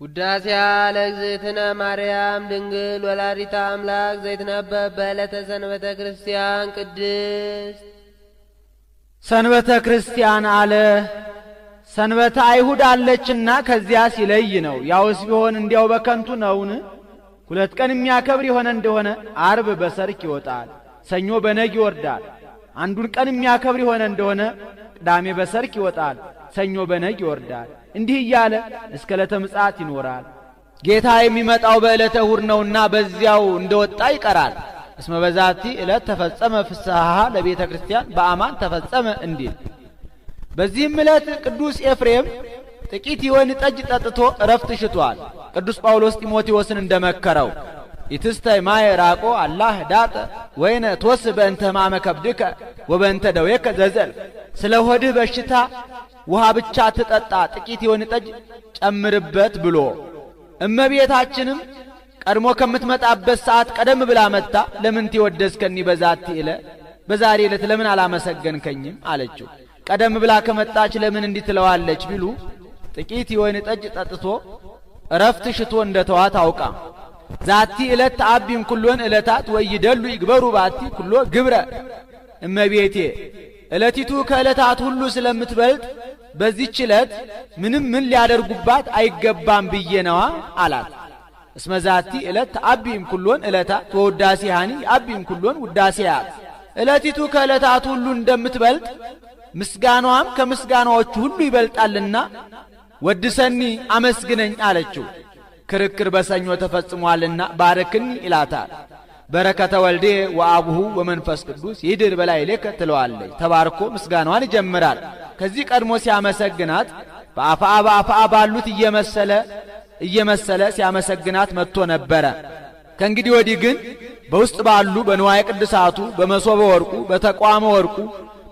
ውዳሴያ ለእግዝእትነ ማርያም ድንግል ወላዲተ አምላክ ዘይትነበብ በዕለተ ሰንበተ ክርስቲያን ቅድስት። ሰንበተ ክርስቲያን አለ ሰንበተ አይሁድ አለችና ከዚያ ሲለይ ነው። ያውስ ቢሆን እንዲያው በከንቱ ነውን? ሁለት ቀን የሚያከብር የሆነ እንደሆነ አርብ በሰርክ ይወጣል፣ ሰኞ በነግ ይወርዳል። አንዱን ቀን የሚያከብር የሆነ እንደሆነ ቅዳሜ በሰርክ ይወጣል፣ ሰኞ በነግ ይወርዳል። እንዲህ እያለ እስከ ዕለተ ምጽአት ይኖራል። ጌታ የሚመጣው በዕለተ እሑድ ነውና በዚያው እንደወጣ ይቀራል። እስመ በዛቲ ዕለት ተፈጸመ ፍስሐ ለቤተ ክርስቲያን በአማን ተፈጸመ እንዲል። በዚህም ዕለት ቅዱስ ኤፍሬም ጥቂት የወይን ጠጅ ጠጥቶ እረፍት ሽቷል። ቅዱስ ጳውሎስ ጢሞቴዎስን እንደመከረው ኢትስተይ ማየ ራቆ አላህ ዳጠ ወይነ ቶስ በእንተ ሕማመ ከብድከ ወበእንተ ደዌከ ዘዘል። ስለ ሆድህ በሽታ ውሃ ብቻ ትጠጣ፣ ጥቂት የወይን ጠጅ ጨምርበት ብሎ። እመቤታችንም ቀድሞ ከምትመጣበት ሰዓት ቀደም ብላ መጥታ ለምን ትወደስከኒ በዛቲ ዕለት፣ በዛሬ ዕለት ለምን አላመሰገንከኝም አለችው። ቀደም ብላ ከመጣች ለምን እንዲህ ትለዋለች ቢሉ ጥቂት የወይን ጠጅ ጠጥቶ እረፍት ሽቶ እንደተዋት አውቃ ዛቲ ዕለት ተአቢም ኩሎን ዕለታት ወይደሉ ይግበሩ ባቲ ኩሎ ግብረ። እመቤቴ ዕለቲቱ ከዕለታት ሁሉ ስለምትበልጥ በዚህች ዕለት ምንም ምን ሊያደርጉባት አይገባም ብዬ ነዋ አላት። እስመ ዛቲ ዕለት ተአቢም ኩሎን ዕለታት ወውዳሴሃኒ አቢም ኩሎን ውዳሴያት። ዕለቲቱ ከዕለታት ሁሉ እንደምትበልጥ ምስጋናዋም ከምስጋናዎቹ ሁሉ ይበልጣልና ወድሰኒ አመስግነኝ አለችው። ክርክር በሰኞ ተፈጽሟልና ባረክኒ ይላታል። በረከተ ወልዴ ወአቡሁ ወመንፈስ ቅዱስ ይድር በላዕሌከ ትለዋለች። ተባርኮ ምስጋናዋን ይጀምራል። ከዚህ ቀድሞ ሲያመሰግናት በአፍአ ባሉት እየመሰለ ሲያመሰግናት መጥቶ ነበረ። ከእንግዲህ ወዲህ ግን በውስጥ ባሉ በንዋየ ቅድሳቱ በመሶበ ወርቁ በተቋመ ወርቁ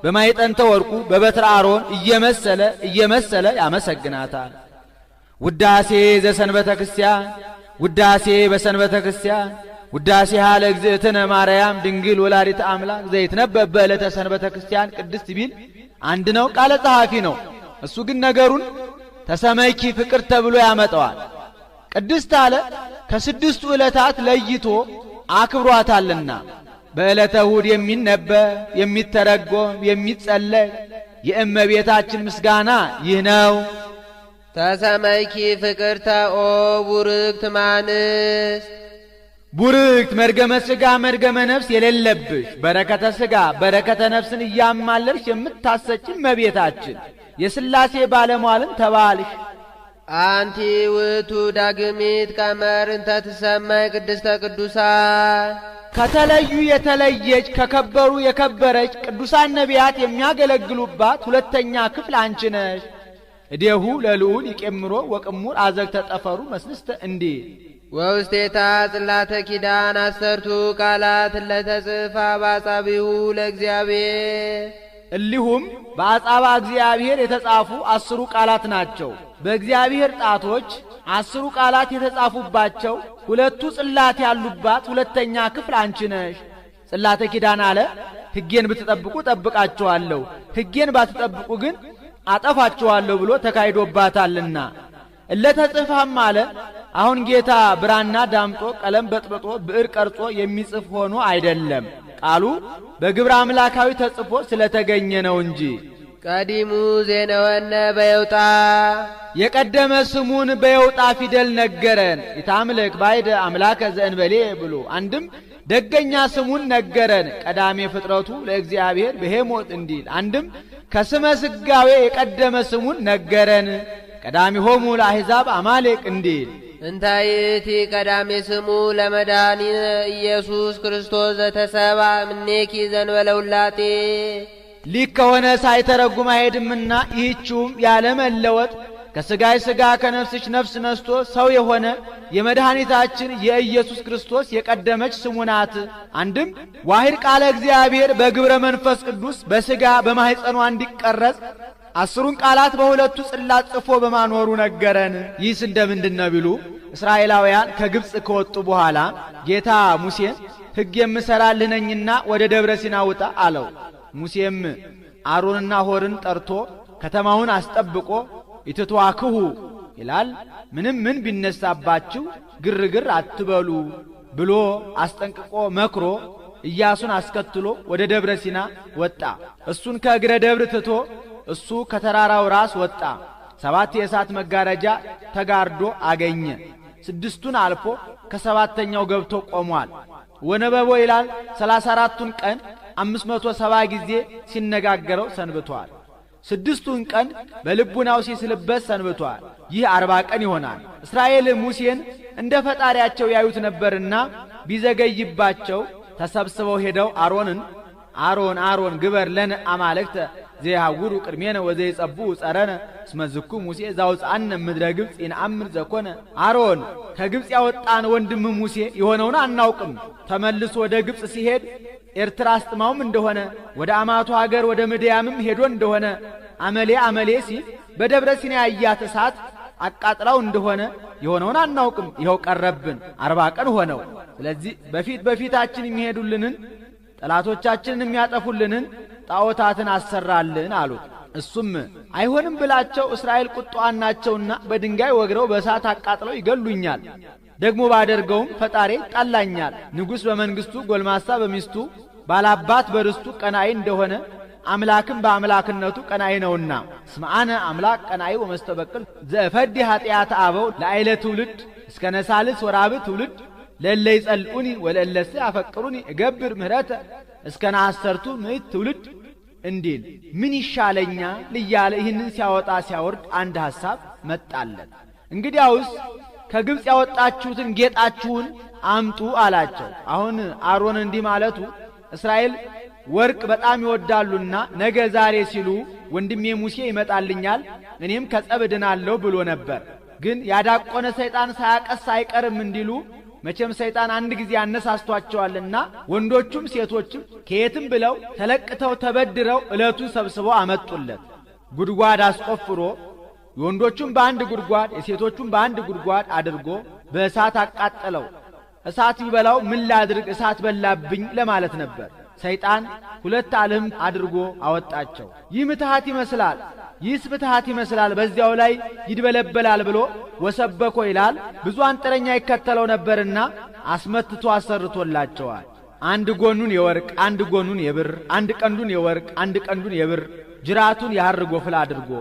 በማይጠንተ ወርቁ በበትረ አሮን እየመሰለ ያመሰግናታል። ውዳሴ ዘሰንበተ ክርስቲያን ውዳሴ በሰንበተ ክርስቲያን ውዳሴሃ ለእግዝእትነ ማርያም ድንግል ወላዲተ አምላክ ዘይትነበብ በዕለተ ሰንበተ ክርስቲያን ቅድስት ቢል አንድ ነው፣ ቃለ ጸሐፊ ነው። እሱ ግን ነገሩን ተሰመይኪ ፍቅር ተብሎ ያመጣዋል። ቅድስት አለ ከስድስቱ ዕለታት ለይቶ አክብሯታልና በዕለተ እሑድ የሚነበብ የሚተረጎም የሚጸለይ የእመቤታችን ምስጋና ይህ ነው። ተሰመይኪ ፍቅርተ ኦ ቡርክት ማንስ ቡርክት መርገመ ሥጋ መርገመ ነፍስ የሌለብሽ በረከተ ሥጋ በረከተ ነፍስን እያማለልሽ የምታሰጭ እመቤታችን የሥላሴ ባለሟልን ተባልሽ። አንቲ ውእቱ ዳግሚት ቀመር እንተ ትሰማይ ቅድስተ ቅዱሳን ከተለዩ የተለየች ከከበሩ የከበረች ቅዱሳን ነቢያት የሚያገለግሉባት ሁለተኛ ክፍል አንቺ ነሽ። እዴሁ ለልዑል ይቄምሮ ወቅሙር አዘግተ ጠፈሩ መስልስተ እንዲህ ወውስቴታ ጽላተ ኪዳን አሰርቱ ቃላት ለተጽፋ በአጻቢሁ ለእግዚአብሔር። እሊሁም በአጻባ እግዚአብሔር የተጻፉ 10 ቃላት ናቸው። በእግዚአብሔር ጣቶች 10 ቃላት የተጻፉባቸው ሁለቱ ጽላት ያሉባት ሁለተኛ ክፍል አንቺ ነሽ። ጽላተ ኪዳን አለ ሕጌን ብትጠብቁ ጠብቃችኋለሁ፣ ሕጌን ባትጠብቁ ግን አጠፋችኋለሁ ብሎ ተካሂዶባታልና። እለተጽፋም አለ አሁን ጌታ ብራና ዳምጦ ቀለም በጥብጦ ብዕር ቀርጾ የሚጽፍ ሆኖ አይደለም፣ ቃሉ በግብረ አምላካዊ ተጽፎ ስለተገኘ ነው እንጂ። ቀዲሙ ዜነወነ በየውጣ የቀደመ ስሙን በየውጣ ፊደል ነገረን። ይታምልክ ባይደ አምላከ ዘእንበሌ ብሎ አንድም ደገኛ ስሙን ነገረን። ቀዳሜ ፍጥረቱ ለእግዚአብሔር በሄሞት እንዲል አንድም ከስመ ስጋዌ የቀደመ ስሙን ነገረን። ቀዳሚሆሙ ለአሕዛብ አማሌቅ እንዲል እንታይቲ ቀዳሜ ስሙ ለመድኃኒነ ኢየሱስ ክርስቶስ ዘተሰባ እምኔኪ ዘእንበለ ውላጤ ሊክ ከሆነ ሳይተረጉም አይሄድምና ይህችውም ያለመለወጥ ከሥጋይ ሥጋ ከነፍስሽ ነፍስ ነስቶ ሰው የሆነ የመድኃኒታችን የኢየሱስ ክርስቶስ የቀደመች ስሙ ናት። አንድም ዋሂድ ቃለ እግዚአብሔር በግብረ መንፈስ ቅዱስ በሥጋ በማኅፀኗ እንዲቀረጽ 10ን ቃላት በሁለቱ ጽላት ጽፎ በማኖሩ ነገረን። ይህስ እንደምንድን ነው ቢሉ እስራኤላውያን ከግብፅ ከወጡ በኋላ ጌታ ሙሴን ሕግ የምሰራልህ ነኝና ወደ ደብረ ሲና ውጣ አለው። ሙሴም አሮንና ሆርን ጠርቶ ከተማውን አስጠብቆ ኢትትዋክሁ ይላል። ምንም ምን ቢነሳባችሁ ግርግር አትበሉ ብሎ አስጠንቅቆ መክሮ ኢያሱን አስከትሎ ወደ ደብረ ሲና ወጣ። እሱን ከእግረ ደብር ትቶ እሱ ከተራራው ራስ ወጣ። 7 የእሳት መጋረጃ ተጋርዶ አገኘ። 6ቱን አልፎ ከ7ኛው ገብቶ ቆሟል። ወነበቦ ይላል 34ቱን ቀን 570 ጊዜ ሲነጋገረው ሰንብቷል። 6ቱን ቀን በልቡናው ሲስልበት ሰንብቷል። ይህ 40 ቀን ይሆናል። እስራኤል ሙሴን እንደ ፈጣሪያቸው ያዩት ነበርና ቢዘገይባቸው ተሰብስበው ሄደው አሮን ግበር ለነ አማልክተ ዘይሃውሩ ቅድሜነ ወዘይጸብኡ ጸረነ እስመ ዝኩ ሙሴ ዘአውጽአነ ምድረ ግብጽ ይንአምር ዘኮነ። አሮን ከግብጽ ያወጣን ወንድም ሙሴ የሆነውን አናውቅም። ተመልሶ ወደ ግብጽ ሲሄድ ኤርትራ አስጥማውም እንደሆነ ወደ አማቱ ሀገር ወደ ምድያምም ሄዶ እንደሆነ አመሌ ሲል በደብረ ሲና ያያት እሳት አቃጥላው እንደሆነ የሆነውን አናውቅም። ይኸው ቀረብን 40 ቀን ሆነው። ስለዚህ በፊታችን የሚሄዱልንን ጠላቶቻችንን የሚያጠፉልንን ጣዖታትን አሰራልን አሉት። እሱም አይሆንም ብላቸው እስራኤል ቁጣዋን ናቸውና በድንጋይ ወግረው በእሳት አቃጥለው ይገሉኛል። ደግሞ ባደርገውም ፈጣሪ ጣላኛል። ንጉሥ በመንግስቱ ጎልማሳ በሚስቱ ባላባት በርስቱ ቀናኢ እንደሆነ አምላክም በአምላክነቱ ቀናኢ ነውና ስምዓነ አምላክ ቀናኢ ወመስተበቅል ዘፈዲ ኃጢአት አበው ለአይለ ትውልድ እስከ ነሳልስ ወራብ ትውልድ ለለ ይጸልኡኒ ወለለስ ያፈቅሩኒ እገብር ምህረተ እስከ ናሰርቱ ምዕት ትውልድ እንዲል ምን ይሻለኛ ልያለ ይህንን ሲያወጣ ሲያወርድ አንድ ሐሳብ መጣለት። እንግዲያውስ ከግብጽ ያወጣችሁትን ጌጣችሁን አምጡ አላቸው። አሁን አሮን እንዲህ ማለቱ እስራኤል ወርቅ በጣም ይወዳሉና ነገ ዛሬ ሲሉ ወንድሜ ሙሴ ይመጣልኛል እኔም ከጸብ ድናለሁ ብሎ ነበር። ግን ያዳቆነ ሰይጣን ሳያቀስ አይቀርም እንዲሉ መቼም ሰይጣን አንድ ጊዜ አነሳስቷቸዋልና ወንዶቹም ሴቶችም ከየትም ብለው ተለቅተው ተበድረው ዕለቱን ሰብስበው አመጡለት። ጉድጓድ አስቆፍሮ የወንዶቹም በአንድ ጉድጓድ የሴቶቹም በአንድ ጉድጓድ አድርጎ በእሳት አቃጠለው። እሳት ቢበላው ምን ላድርግ እሳት በላብኝ ለማለት ነበር። ሰይጣን 2 ዓለም አድርጎ አወጣቸው። ይህ ምትሃት ይመስላል፣ ይህስ ምትሃት ይመስላል፣ በዚያው ላይ ይድበለበላል ብሎ ወሰበኮ ይላል። ብዙ አንጥረኛ ይከተለው ነበርና አስመትቶ አሰርቶላቸዋል። አንድ ጎኑን የወርቅ አንድ ጎኑን የብር አንድ ቀንዱን የወርቅ አንድ ቀንዱን የብር ጅራቱን የሐር ጎፍል አድርጎ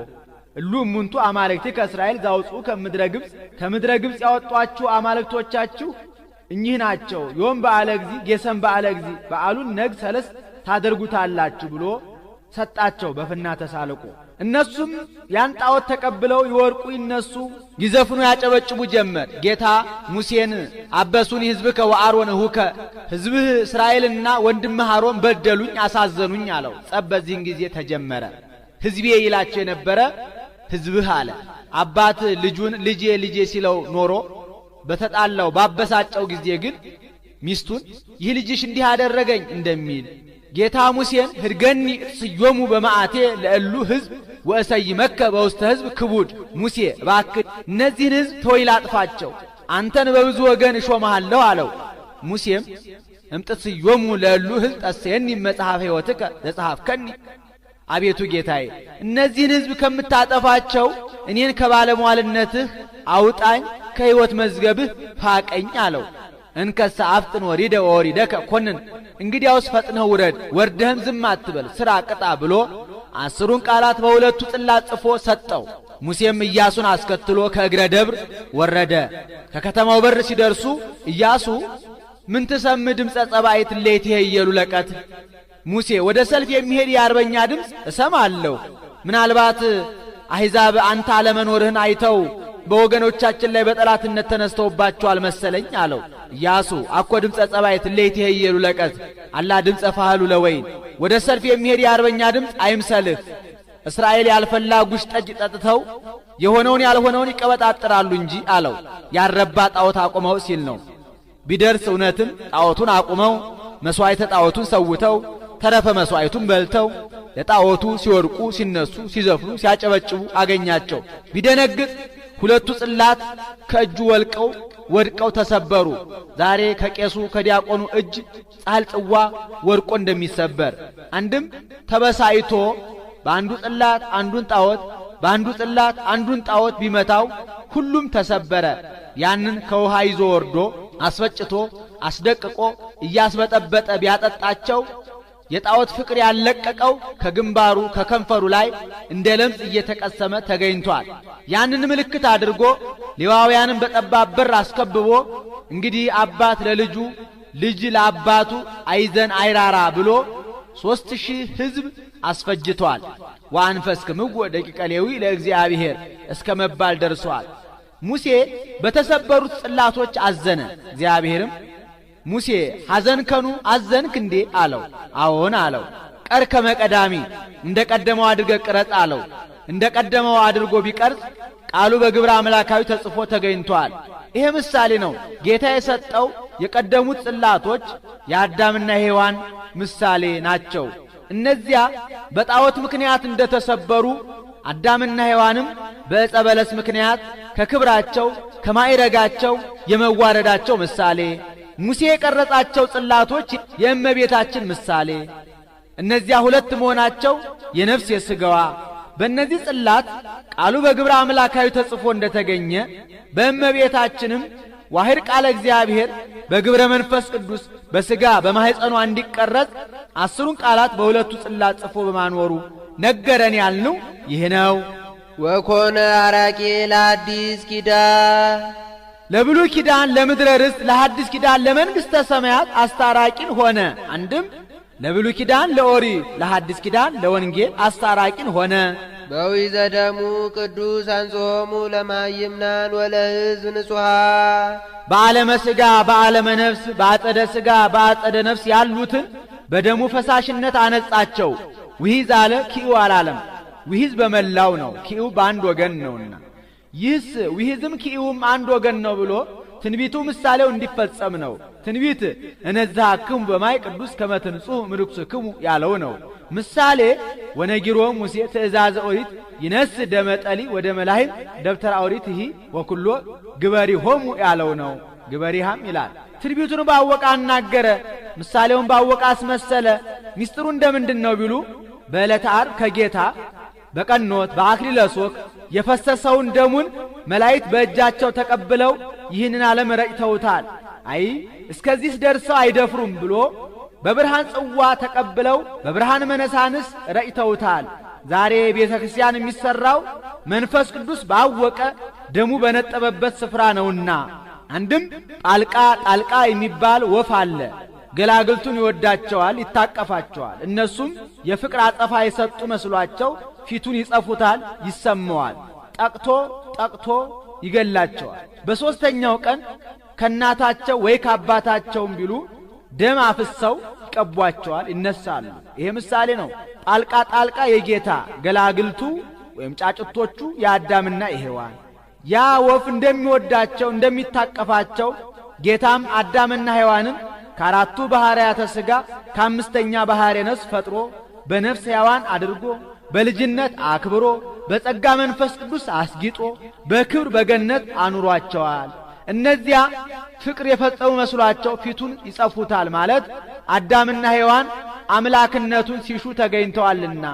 እሉ እሙንቱ አማልክት ከእስራኤል ዛውጹ ከምድረ ግብጽ ያወጧችሁ አማልክቶቻችሁ እኚህ ናቸው። ዮም በዓለ እግዚእ ጌሰም በዓለ እግዚእ በዓሉን ነግ ሰለስት ታደርጉታላችሁ ብሎ ሰጣቸው በፍና ተሳልቆ። እነሱም ያን ጣዖት ተቀብለው ይወርቁ ይነሱ ይዘፍኑ ያጨበጭቡ ጀመር። ጌታ ሙሴን አበሱኒ ሕዝብከ ወአሮን እሁከ ሕዝብህ እስራኤልና ወንድምህ አሮን በደሉኝ አሳዘኑኝ አለው። ጸብ በዚህን ጊዜ ተጀመረ። ሕዝቤ ይላቸው የነበረ ሕዝብህ አለ። አባት ልጁን ልጄ ሲለው ኖሮ በተጣላው ባበሳጨው ጊዜ ግን ሚስቱን ይህ ልጅሽ እንዲህ አደረገኝ እንደሚል ጌታ ሙሴን ህድገኒ ስዮሙ በማአቴ ለእሉ ሕዝብ ወእሰይመከ በውስተ ሕዝብ ክቡድ ሙሴ እባክህ እነዚህን ሕዝብ ተወይ ላጥፋቸው አንተን በብዙ ወገን እሾምሃለሁ አለው። ሙሴም እምጥስዮሙ ለእሉ ሕዝብ ጠሰየኒ መጽሐፈ ሕይወትከ ዘጸሐፍከኒ አቤቱ ጌታዬ እነዚህን ሕዝብ ከምታጠፋቸው እኔን ከባለሟልነትህ አውጣኝ ከሕይወት መዝገብህ ፋቀኝ አለው። እንከሳ አፍጥን ወሪደ ወሪደከ ኮንን እንግዲያውስ ፈጥነህ ውረድ ወርደህም ዝም አትበል ስራ ቅጣ ብሎ 10ሩን ቃላት በሁለቱ ጽላት ጽፎ ሰጠው። ሙሴም ኢያሱን አስከትሎ ከእግረ ደብር ወረደ። ከከተማው በር ሲደርሱ ኢያሱ ምን ትሰምዕ ድምፀ ጸባይት ለይትሄየሉ ለቀት ሙሴ ወደ ሰልፍ የሚሄድ የአርበኛ ድምፅ እሰማለሁ። ምናልባት አሕዛብ አንተ አለመኖርህን አይተው በወገኖቻችን ላይ በጠላትነት ተነስተውባቸዋል መሰለኝ አለው። ኢያሱ አኮ ድምፀ ጸባይት ለይትሄየሉ ለቀት አላ ድምፀ ፋህሉ ለወይን ወደ ሰልፍ የሚሄድ የአርበኛ ድምፅ አይምሰልህ። እስራኤል ያልፈላ ጉሽ ጠጅ ጠጥተው የሆነውን ያልሆነውን ይቀበጣጥራሉ እንጂ አለው። ያረባ ጣዖት አቁመው ሲል ነው። ቢደርስ እውነትም ጣዖቱን አቁመው መስዋዕተ ጣዖቱን ሰውተው ተረፈ መስዋዕቱን በልተው ለጣዖቱ ሲወርቁ ሲነሱ ሲዘፍኑ ሲያጨበጭቡ አገኛቸው። ቢደነግጥ 2ቱ ጽላት ከእጁ ወድቀው ተሰበሩ። ዛሬ ከቄሱ ከዲያቆኑ እጅ ጻል ጽዋ ወርቆ እንደሚሰበር አንድም ተበሳይቶ በአንዱ ጽላት አንዱን ጣዖት በአንዱ ጽላት አንዱን ጣዖት ቢመታው ሁሉም ተሰበረ። ያንን ከውሃ ይዞ ወርዶ አስፈጭቶ አስደቅቆ እያስበጠበጠ ቢያጠጣቸው የጣዖት ፍቅር ያለቀቀው ከግንባሩ ከከንፈሩ ላይ እንደ ለምጽ እየተቀሰመ ተገኝቷል። ያንን ምልክት አድርጎ ሌዋውያንን በጠባብ በር አስከብቦ እንግዲህ አባት ለልጁ ልጅ ለአባቱ አይዘን አይራራ ብሎ 3000 ሕዝብ አስፈጅቷል። ወአንፈስክምዎ ደቂቀ ሌዊ ለእግዚአብሔር እስከ መባል ደርሷል። ሙሴ በተሰበሩት ጽላቶች አዘነ። እግዚአብሔርም ሙሴ ሐዘንከኑ አዘንክ እንዴ አለው። አዎን አለው። ቀርከመ ቀዳሚ እንደ ቀደመው አድርገ ቅረጽ አለው። እንደ ቀደመው አድርጎ ቢቀርጽ ቃሉ በግብረ አምላካዊ ተጽፎ ተገኝቷል። ይሄ ምሳሌ ነው። ጌታ የሰጠው የቀደሙት ጽላቶች የአዳምና ሔዋን ምሳሌ ናቸው። እነዚያ በጣዖት ምክንያት እንደተሰበሩ አዳምና ሔዋንም በዕፀ በለስ ምክንያት ከክብራቸው ከማዕረጋቸው የመዋረዳቸው ምሳሌ፣ ሙሴ የቀረጻቸው ጽላቶች የእመቤታችን ምሳሌ፣ እነዚያ ሁለት መሆናቸው የነፍስ የሥጋዋ በእነዚህ ጽላት ቃሉ በግብረ አምላካዊ ተጽፎ እንደተገኘ በእመቤታችንም ዋህድ ቃለ እግዚአብሔር በግብረ መንፈስ ቅዱስ በሥጋ በማኅፀኗ እንዲቀረጽ 10ሩን ቃላት በሁለቱ ጽላት ጽፎ በማኖሩ ነገረን ያልነው ይህ ነው። ወኮነ አራቂ ለአዲስ ኪዳን ለብሉይ ኪዳን ለምድረ ርስት ለሐዲስ ኪዳን ለመንግሥተ ሰማያት አስታራቂን ሆነ። አንድም ለብሉይ ኪዳን ለኦሪት ለሐዲስ ኪዳን ለወንጌል አስታራቂን ሆነ። በዊዘ ደሙ ቅዱስ አንጾሙ ለማይምናን ወለሕዝብ ንጹሐ በዓለመ ሥጋ በዓለመ ነፍስ በአጸደ ሥጋ በአጸደ ነፍስ ያሉትን በደሙ ፈሳሽነት አነጻቸው። ውሂዝ አለ ኪኡ አላለም። ውሂዝ በመላው ነው፣ ኪኡ በአንድ ወገን ነውና ይህስ ውሂዝም ኪኡም አንድ ወገን ነው ብሎ ትንቢቱ ምሳሌው እንዲፈጸም ነው። ትንቢት እነዛክሙ በማይ ቅዱስ ከመትንጹህ ምርኩስክሙ ያለው ነው። ምሳሌ ወነጊሮም ሙሴ ትእዛዘ ኦሪት ይነስ ደመጠሊ ወደ መላህም ደብተራ ኦሪት ይህ ወኩሎ ግበሪሆሙ ያለው ነው። ግበሪሃም ይላል። ትንቢቱን ባወቀ አናገረ፣ ምሳሌውን ባወቀ አስመሰለ። ሚስጥሩ እንደምንድን ነው ቢሉ በዕለተ ዓርብ ከጌታ በቀኖት በአክሊለ ሦክ የፈሰሰውን ደሙን መላእክት በእጃቸው ተቀብለው ይህንን ዓለም ረጭተውታል። አይ እስከዚህ ደርሰው አይደፍሩም ብሎ በብርሃን ጽዋ ተቀብለው በብርሃን መነሳንስ ረጭተውታል። ዛሬ ቤተ ክርስቲያን የሚሰራው መንፈስ ቅዱስ ባወቀ ደሙ በነጠበበት ስፍራ ነውና። አንድም ጣልቃ የሚባል ወፍ አለ። ገላግልቱን ይወዳቸዋል፣ ይታቀፋቸዋል። እነሱም የፍቅር አጸፋ የሰጡ መስሏቸው ፊቱን ይጸፉታል፣ ይሰማዋል። ጠቅቶ ይገላቸዋል። በሦስተኛው ቀን ከእናታቸው ወይ ከአባታቸውም ቢሉ ደም አፍሰው ይቀቧቸዋል፣ ይነሳሉ። ይሄ ምሳሌ ነው። ጣልቃ የጌታ ገላግልቱ ወይም ጫጭቶቹ የአዳምና የሔዋን ያ ወፍ እንደሚወዳቸው እንደሚታቀፋቸው ጌታም አዳምና ሔዋንን ከአራቱ ባህርያተ ሥጋ ከአምስተኛ ባህርየ ነፍስ ፈጥሮ በነፍስ ሕያዋን አድርጎ በልጅነት አክብሮ በጸጋ መንፈስ ቅዱስ አስጊጦ በክብር በገነት አኑሯቸዋል። እነዚያ ፍቅር የፈጸሙ መስሏቸው ፊቱን ይጸፉታል ማለት አዳምና ሔዋን አምላክነቱን ሲሹ ተገኝተዋልና።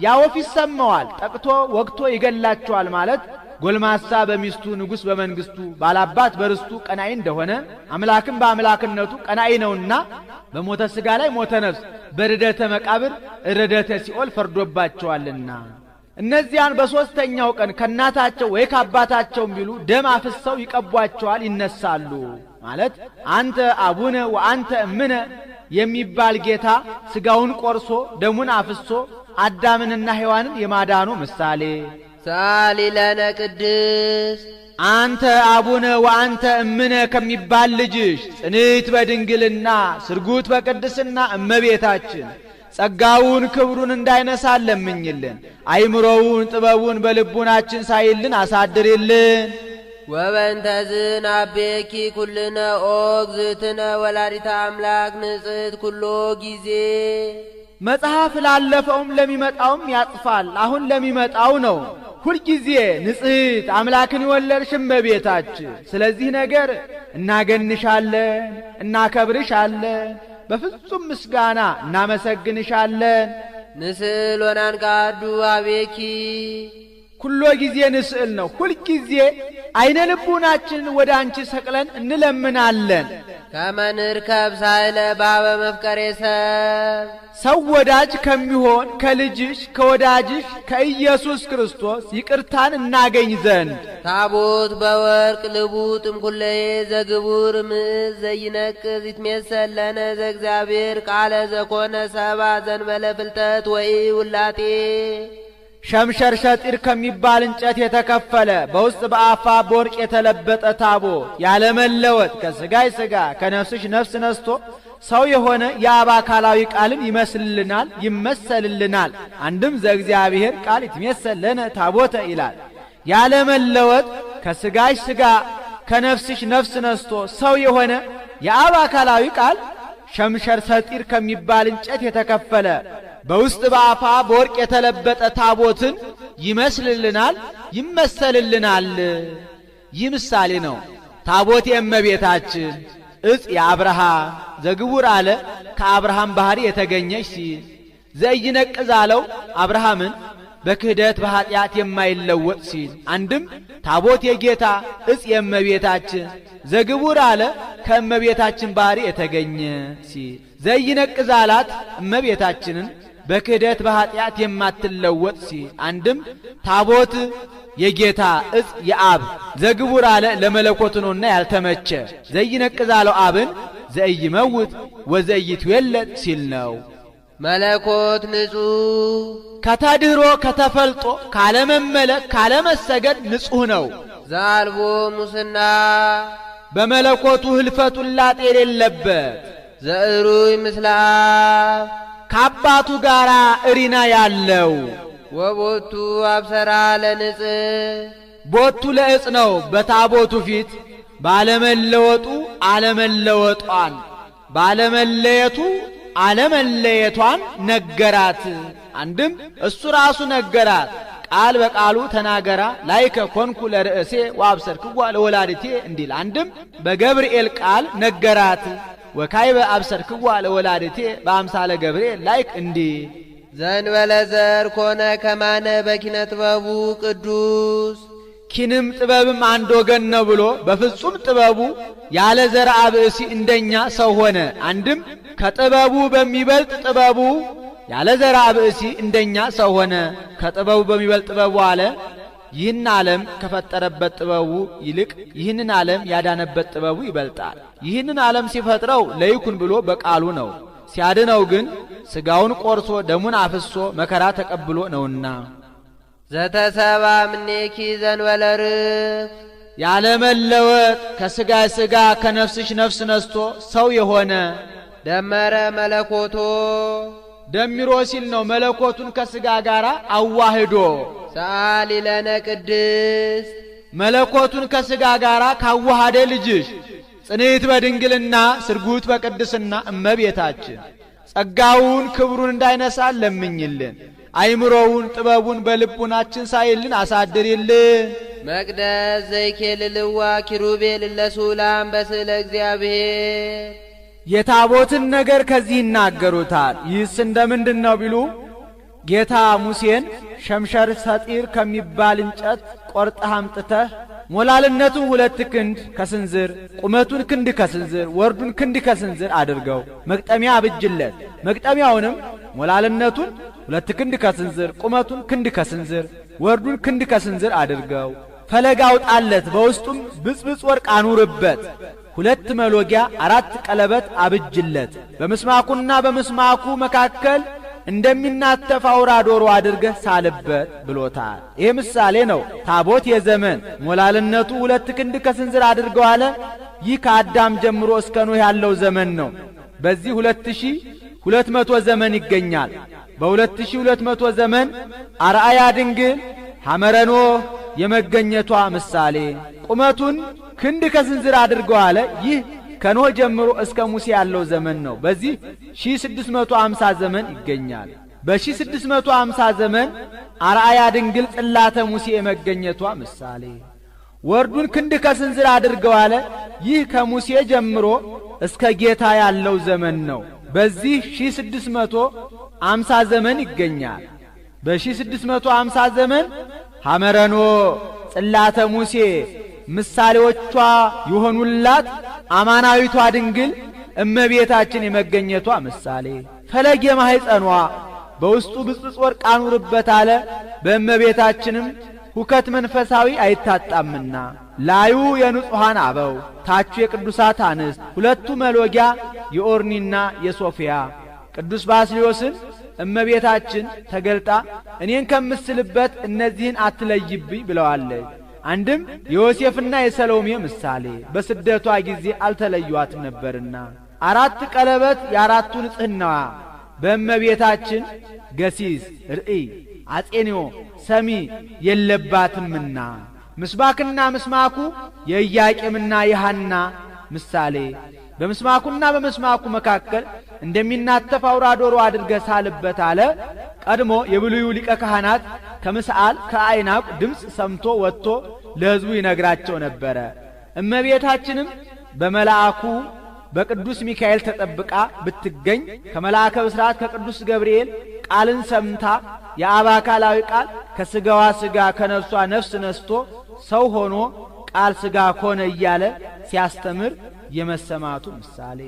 ያ ወፍ ይሰማዋል፣ ጠቅቶ ወግቶ ይገላቸዋል ማለት ጎልማሳ በሚስቱ ንጉሥ በመንግስቱ ባላባት በርስቱ ቀናኢ እንደሆነ አምላክም በአምላክነቱ ቀናኢ ነውና በሞተ ሥጋ ላይ ሞተ ነፍስ በርደተ መቃብር ርደተ ሲኦል ፈርዶባቸዋልና። እነዚያን በሦስተኛው ቀን ከእናታቸው ወይ ከአባታቸውም ቢሉ ደም አፍሰው ይቀቧቸዋል፣ ይነሳሉ ማለት አንተ አቡነ ወአንተ እምነ የሚባል ጌታ ሥጋውን ቆርሶ ደሙን አፍሶ አዳምንና ሔዋንን የማዳኑ ምሳሌ። ሳሊ ለነ ቅድስ አንተ አቡነ ወአንተ እምነ ከሚባል ልጅሽ ጽንዕት በድንግልና ስርጉት በቅድስና እመቤታችን ጸጋውን ክብሩን እንዳይነሳን ለምኝልን። አይምሮውን ጥበቡን በልቡናችን ሳይልን አሳድርልን። ወበንተዝን አቤኪ ኩልነ ኦግዝእትነ ወላዲተ አምላክ ንጽሕት ኩሎ ጊዜ መጽሐፍ ላለፈውም ለሚመጣውም ያጽፋል። አሁን ለሚመጣው ነው። ሁልጊዜ ንጽሕት አምላክን የወለድሽ እመቤታችን፣ ስለዚህ ነገር እናገንሻለን፣ እናከብርሻለን፣ በፍጹም ምስጋና እናመሰግንሻለን። ንስል ወናንቃዱ አቤኪ ኩሎ ጊዜ ንስእል ነው። ሁል ጊዜ አይነ ልቡናችንን ወደ አንቺ ሰቅለን እንለምናለን። ከመንርከብ ሳይለ ባበ መፍቀሬ ሰው ወዳጅ ከሚሆን ከልጅሽ ከወዳጅሽ ከኢየሱስ ክርስቶስ ይቅርታን እናገኝ ዘንድ ታቦት በወርቅ ልቡጥ እምኩለዬ ዘግቡር ምዝ ዘይነቅዝ ይትሜሰል ለነ ዘእግዚአብሔር ቃለ ዘኮነ ሰባ ዘንበለ ፍልጠት ወይ ውላጤ ሸምሸር ሸጢር ከሚባል እንጨት የተከፈለ በውስጥ በአፋ በወርቅ የተለበጠ ታቦት ያለመለወጥ ከስጋይ ስጋ ከነፍስሽ ነፍስ ነስቶ ሰው የሆነ የአብ አካላዊ ቃልን ይመስልልናል ይመሰልልናል። አንድም ዘእግዚአብሔር ቃል ይትሜሰል ለነ ታቦተ ይላል። ያለመለወጥ ከስጋሽ ስጋ ከነፍስሽ ነፍስ ነስቶ ሰው የሆነ የአብ አካላዊ ቃል ሸምሸር ሰጢር ከሚባል እንጨት የተከፈለ በውስጥ በአፋ በወርቅ የተለበጠ ታቦትን ይመስልልናል ይመሰልልናል። ይህ ምሳሌ ነው። ታቦት የእመቤታችን እጽ የአብርሃም ዘግቡር አለ ከአብርሃም ባህሪ የተገኘች ሲል ዘይነቅዝ አለው አብርሃምን በክህደት በኃጢአት የማይለወጥ ሲል አንድም ታቦት የጌታ እጽ የእመቤታችን ዘግቡር አለ ከእመቤታችን ባህሪ የተገኘ ሲል ዘይነቅዝ አላት እመቤታችንን በክህደት በኃጢአት የማትለወጥ ሲል አንድም ታቦት የጌታ እጽ የአብ ዘግቡር አለ ለመለኮት ነውና ያልተመቸ ዘይነቅዝ አለው አብን ዘይመውት ወዘይትወለድ ሲል ነው። መለኮት ንጹሕ ከተድህሮ ከተፈልጦ ካለመመለክ ካለመሰገድ ንጹሕ ነው። ዛልቦ ሙስና በመለኮቱ ህልፈቱ ላጤ የሌለበት ዘእሩይ ምስለ አብ ከአባቱ ጋር እሪና ያለው ወቦቱ አብሰራ ለንጽሕ ቦቱ ለእጽ ነው። በታቦቱ ፊት ባለመለወጡ አለመለወጧን ባለመለየቱ አለመለየቷን ነገራት። አንድም እሱ ራሱ ነገራት። ቃል በቃሉ ተናገራ ላይከ ኮንኩ ለርእሴ ወአብሰርክዋ ለወላዲቴ እንዲል አንድም በገብርኤል ቃል ነገራት። ወካይበ አብሰርክዋ ለወላዲቴ በአምሳለ ገብርኤል ላይክ እንዲህ ዘንበለ ዘር ኮነ ከማነ በኪነ ጥበቡ ቅዱስ ኪንም ጥበብም አንድ ወገን ነው ብሎ በፍጹም ጥበቡ ያለ ዘርአ ብእሲ እንደኛ ሰው ሆነ። አንድም ከጥበቡ በሚበልጥ ጥበቡ ያለ ዘርአ ብእሲ እንደኛ ሰው ሆነ። ከጥበቡ በሚበልጥ ጥበቡ አለ ይህን ዓለም ከፈጠረበት ጥበቡ ይልቅ ይህንን ዓለም ያዳነበት ጥበቡ ይበልጣል። ይህንን ዓለም ሲፈጥረው ለይኩን ብሎ በቃሉ ነው። ሲያድነው ግን ሥጋውን ቆርሶ ደሙን አፍሶ መከራ ተቀብሎ ነውና ዘተሰባ ምኔኪ ዘንበለ ርግብ ያለመለወጥ ከሥጋ ሥጋ ከነፍስሽ ነፍስ ነስቶ ሰው የሆነ ደመረ መለኮቶ ደሚሮ ሲል ነው። መለኮቱን ከሥጋ ጋር አዋህዶ ሰአሊ ለነ ቅድስት መለኮቱን ከሥጋ ጋር ካዋሃደ ልጅሽ ጽንዕት በድንግልና ስርጉት በቅድስና እመቤታችን ጸጋውን ክብሩን እንዳይነሳን ለምኝልን። አይምሮውን ጥበቡን በልቡናችን ሳይልን አሳድሪልን። መቅደስ ዘይኬልልዋ ኪሩቤል ለሱላም በስለ እግዚአብሔር የታቦትን ነገር ከዚህ ይናገሩታል። ይህስ እንደምንድን ነው ቢሉ ጌታ ሙሴን ሸምሸር ሰጢር ከሚባል እንጨት ቆርጠህ አምጥተህ ሞላልነቱን 2 ክንድ ከስንዝር ቁመቱን ክንድ ከስንዝር ወርዱን ክንድ ከስንዝር አድርገው መቅጠሚያ አብጅለት። መቅጠሚያውንም ሞላልነቱን 2 ክንድ ከስንዝር ቁመቱን ክንድ ከስንዝር ወርዱን ክንድ ከስንዝር አድርገው ፈለግ አውጣለት። በውስጡም ብጽብጽ ወርቅ አኑርበት። 2 መሎጊያ 4 ቀለበት አብጅለት። በምስማኩና በምስማኩ መካከል እንደሚናተፍ አውራ ዶሮ አድርገህ ሳልበት ብሎታል። ይሄ ምሳሌ ነው። ታቦት የዘመን ሞላልነቱ 2 ክንድ ከስንዝር አድርገው አለ። ይህ ከአዳም ጀምሮ እስከ ኖህ ያለው ዘመን ነው። በዚህ 2200 ዘመን ይገኛል። በ2200 ዘመን አርአያ ድንግል ሐመረ ኖህ የመገኘቷ ምሳሌ ቁመቱን ክንድ ከስንዝር አድርገው አለ። ይህ ከኖህ ጀምሮ እስከ ሙሴ ያለው ዘመን ነው። በዚህ 1650 ዘመን ይገኛል። በ1650 ዘመን አርአያ ድንግል ጽላተ ሙሴ የመገኘቷ ምሳሌ ወርዱን ክንድ ከስንዝር አድርገው አለ። ይህ ከሙሴ ጀምሮ እስከ ጌታ ያለው ዘመን ነው። በዚህ 1650 ዘመን ይገኛል። በ1650 ዘመን ሐመረኖ ጽላተ ሙሴ ምሳሌዎቿ የሆኑላት አማናዊቷ ድንግል እመቤታችን የመገኘቷ ምሳሌ ፈለገ ማኅፀኗ በውስጡ ብፅብፅ ወርቅ አኑርበት አለ። በእመቤታችንም ሁከት መንፈሳዊ አይታጣምና ላዩ የንጹሐን አበው ታቹ የቅዱሳት አንስት ሁለቱ መሎጊያ የኦርኒና የሶፊያ ቅዱስ ባስልዮስን እመቤታችን ተገልጣ እኔን ከምስልበት እነዚህን አትለይብኝ ብለዋለች። አንድም የዮሴፍና የሰሎሜ ምሳሌ በስደቷ ጊዜ አልተለዩአትም ነበርና አራት ቀለበት የአራቱ ንጽሕናዋ በእመቤታችን ገሲስ ርእይ አጼንዮ ሰሚ የለባትምና ምስባክና ምስማኩ የኢያቄምና የሐና ምሳሌ በምስማኩና በመስማኩ መካከል እንደሚናተፍ አውራ ዶሮ አድርገህ ሳልበት አለ። ቀድሞ የብሉዩ ሊቀ ካህናት ከምስአል ከአይናቁ ድምፅ ሰምቶ ወጥቶ ለሕዝቡ ይነግራቸው ነበረ። እመቤታችንም በመልአኩ በቅዱስ ሚካኤል ተጠብቃ ብትገኝ ከመልአከ ብስራት ከቅዱስ ገብርኤል ቃልን ሰምታ የአብ አካላዊ ቃል ከሥጋዋ ሥጋ ከነፍሷ ነፍስ ነስቶ ሰው ሆኖ ቃል ሥጋ ሆነ እያለ ሲያስተምር የመሰማቱ ምሳሌ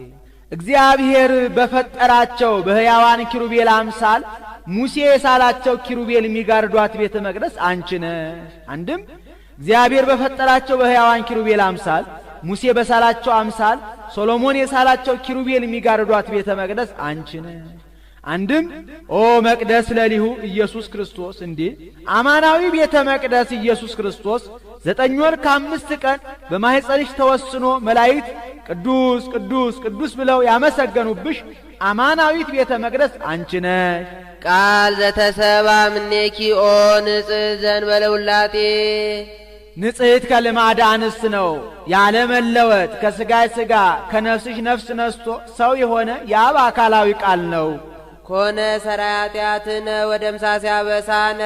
እግዚአብሔር በፈጠራቸው በሕያዋን ኪሩቤል አምሳል ሙሴ የሳላቸው ኪሩቤል የሚጋርዷት ቤተ መቅደስ አንቺ ነሽ። አንድም እግዚአብሔር በፈጠራቸው በሕያዋን ኪሩቤል አምሳል ሙሴ በሳላቸው አምሳል ሶሎሞን የሳላቸው ኪሩቤል የሚጋርዷት ቤተ መቅደስ አንቺ ነሽ። አንድም ኦ መቅደስ ለሊሁ ኢየሱስ ክርስቶስ እንዴ አማናዊ ቤተ መቅደስ ኢየሱስ ክርስቶስ 9 ወር ከ5 ቀን በማኅፀንሽ ተወስኖ መላእክት ቅዱስ ቅዱስ ቅዱስ ብለው ያመሰገኑብሽ አማናዊት ቤተ መቅደስ አንቺ ነሽ። ቃል ዘተሰባ ምኔኪ ኦ ንጽሕት ዘእንበለ ውላጤ ንጽሕት ከልማደ አንስት ነው ያለ መለወጥ ከሥጋይ ሥጋ ከነፍስሽ ነፍስ ነስቶ ሰው የሆነ የአብ አካላዊ ቃል ነው። ኮነ ሰራየ ኃጢአትነ ወደምሳሴ አበሳነ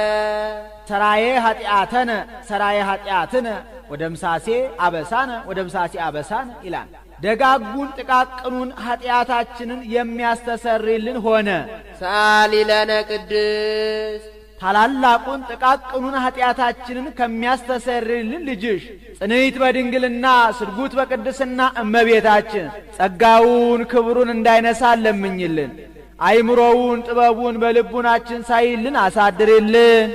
ሰራየ ኃጢአተነ ሰራየ ኃጢአትነ ወደምሳሴ አበሳነ ወደምሳሴ አበሳነ ይላል። ደጋጉን ጥቃቅኑን ኃጢአታችንን የሚያስተሰርይልን ሆነ። ሰአሊ ለነ ቅድስት ታላላቁን ጥቃቅኑን ኃጢአታችንን ከሚያስተሰርይልን ልጅሽ ጽንዕት በድንግልና ስርጉት በቅድስና እመቤታችን ጸጋውን ክብሩን እንዳይነሳ ለምኝልን። አይምሮውን ጥበቡን በልቡናችን ሳይልን አሳድርልን።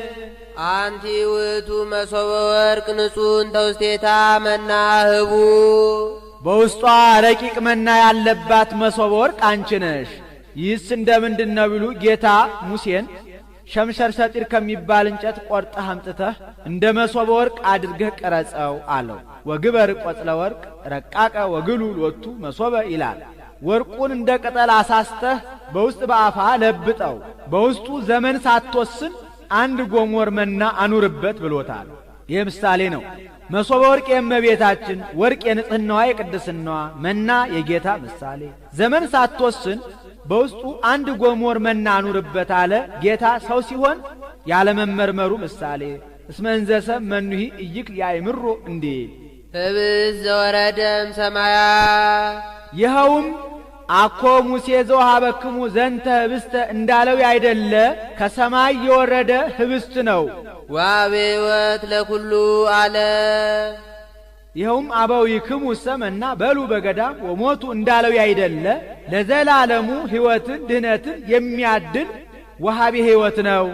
አንቲ ውእቱ መሶበ ወርቅ ንጹሕ እንተ ውስቴታ መና ህቡ በውስጧ ረቂቅ መና ያለባት መሶበ ወርቅ አንቺ ነሽ። ይህስ እንደምንድነው ቢሉ ጌታ ሙሴን ሸምሸር ሰጢር ከሚባል እንጨት ቆርጠህ አምጥተህ እንደ መሶበ ወርቅ አድርገህ ቀረጸው አለው። ወግበር ቆጽለ ወርቅ ረቃቀ ወግሉ ሎቱ መሶበ ይላል። ወርቁን እንደ ቅጠል አሳስተህ በውስጥ በአፋ ለብጠው በውስጡ ዘመን ሳትወስን 1 ጎሞር መና አኑርበት ብሎታል። ይህ ምሳሌ ነው። መሶበ ወርቅ የእመቤታችን ወርቅ የንጽሕናዋ የቅድስናዋ መና የጌታ ምሳሌ ዘመን ሳትወስን በውስጡ 1 ጎሞር መና አኑርበት አለ። ጌታ ሰው ሲሆን ያለመመርመሩ ምሳሌ እስመ እንዘሰ መኑሂ እይክ ያይምሮ እንዴ ህብዝ ዘወረደም ሰማያ ይኸውም አኮ ሙሴ ዘወሀበክሙ ዘንተ ህብስተ እንዳለው ያይደለ ከሰማይ የወረደ ህብስት ነው። ወአበ ሕይወት ለኩሉ ዓለም ይኸውም አበው ይክሙ ሰመና በሉ በገዳም ወሞቱ እንዳለው ያይደለ ለዘላለሙ ሕይወትን ድህነትን የሚያድል ወሃቤ ሕይወት ነው።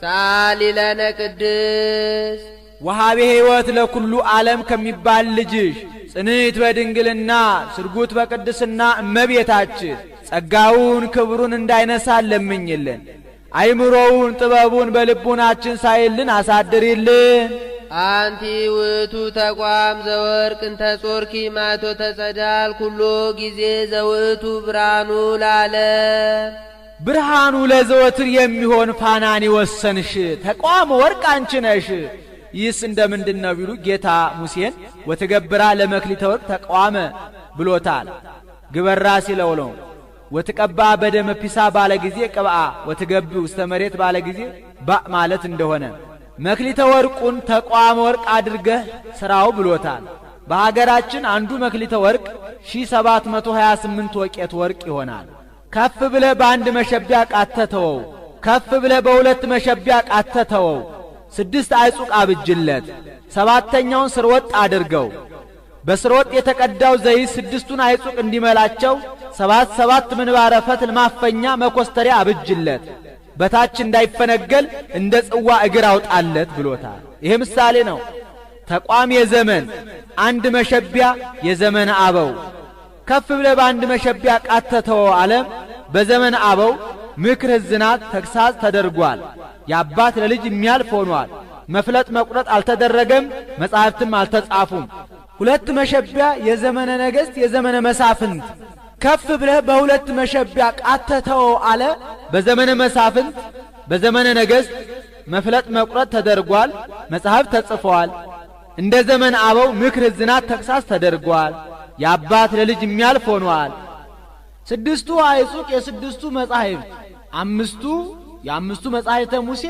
ሰአሊ ለነ ቅድስት ወሃቤ ሕይወት ለኩሉ ዓለም ከሚባል ልጅሽ ጽንዕት በድንግልና ስርጉት በቅድስና እመቤታችን ጸጋውን ክብሩን እንዳይነሳ ለምኝልን። አይምሮውን ጥበቡን በልቡናችን ሳይልን አሳድሪልን። አንቲ ውእቱ ተቋም ዘወርቅ እንተ ጾርኪ ማቶ ተጸዳል ኩሎ ጊዜ ዘውእቱ ብርሃኑ ለዓለም ብርሃኑ ለዘወትር የሚሆን ፋናን ይወሰንሽ ተቋም ወርቅ አንቺ ነሽ። ይህስ እንደምንድነው ቢሉ ጌታ ሙሴን ወትገብራ ለመክሊተ ወርቅ ተቋመ ብሎታል። ግበራ ሲለው ነው። ወትቀባ በደመ ፒሳ ባለ ጊዜ ቅብአ ወትገቢ ውስተ መሬት ባለ ጊዜ ባ ማለት እንደሆነ መክሊተ ወርቁን ተቋም ወርቅ አድርገህ ስራው ብሎታል። በሀገራችን አንዱ መክሊተ ወርቅ 1728 ወቄት ወርቅ ይሆናል። ከፍ ብለ በአንድ መሸቢያ ቃተተወው፣ ከፍ ብለ በሁለት መሸቢያ ቃተተወው። 6 አይጹቅ አብጅለት። 7ኛውን ስርወጥ አድርገው። በስርወጥ የተቀዳው ዘይት 6ቱን አይጹቅ እንዲመላቸው 7 ምንባረ ፈትል ማፈኛ መኮስተሪያ አብጅለት። በታች እንዳይፈነገል እንደ ጽዋ እግር አውጣለት ብሎታል። ይሄ ምሳሌ ነው። ተቋም የዘመን አንድ መሸቢያ የዘመን አበው ከፍ ብለ በአንድ መሸቢያ ቃተተው ዓለም በዘመን አበው ምክር ሕዝናት ተግሳጽ ተደርጓል። የአባት ለልጅ የሚያልፍ ሆኗል። መፍለጥ መቁረጥ አልተደረገም፣ መጻሕፍትም አልተጻፉም። 2 መሸቢያ የዘመነ ነገሥት የዘመነ መሳፍንት ከፍ ብለ በ2 መሸቢያ ቃተተው አለ። በዘመነ መሳፍንት በዘመነ ነገሥት መፍለጥ መቁረጥ ተደርጓል፣ መጻሕፍት ተጽፈዋል። እንደ ዘመን አበው ምክር ሕዝናት ተግሳጽ ተደርጓል። የአባት ለልጅ የሚያልፍ ሆኗል። 6ቱ አይጹቅ የ6ቱ መጻሕፍት 5ቱ የ5ቱ መጻሕፍተ ሙሴ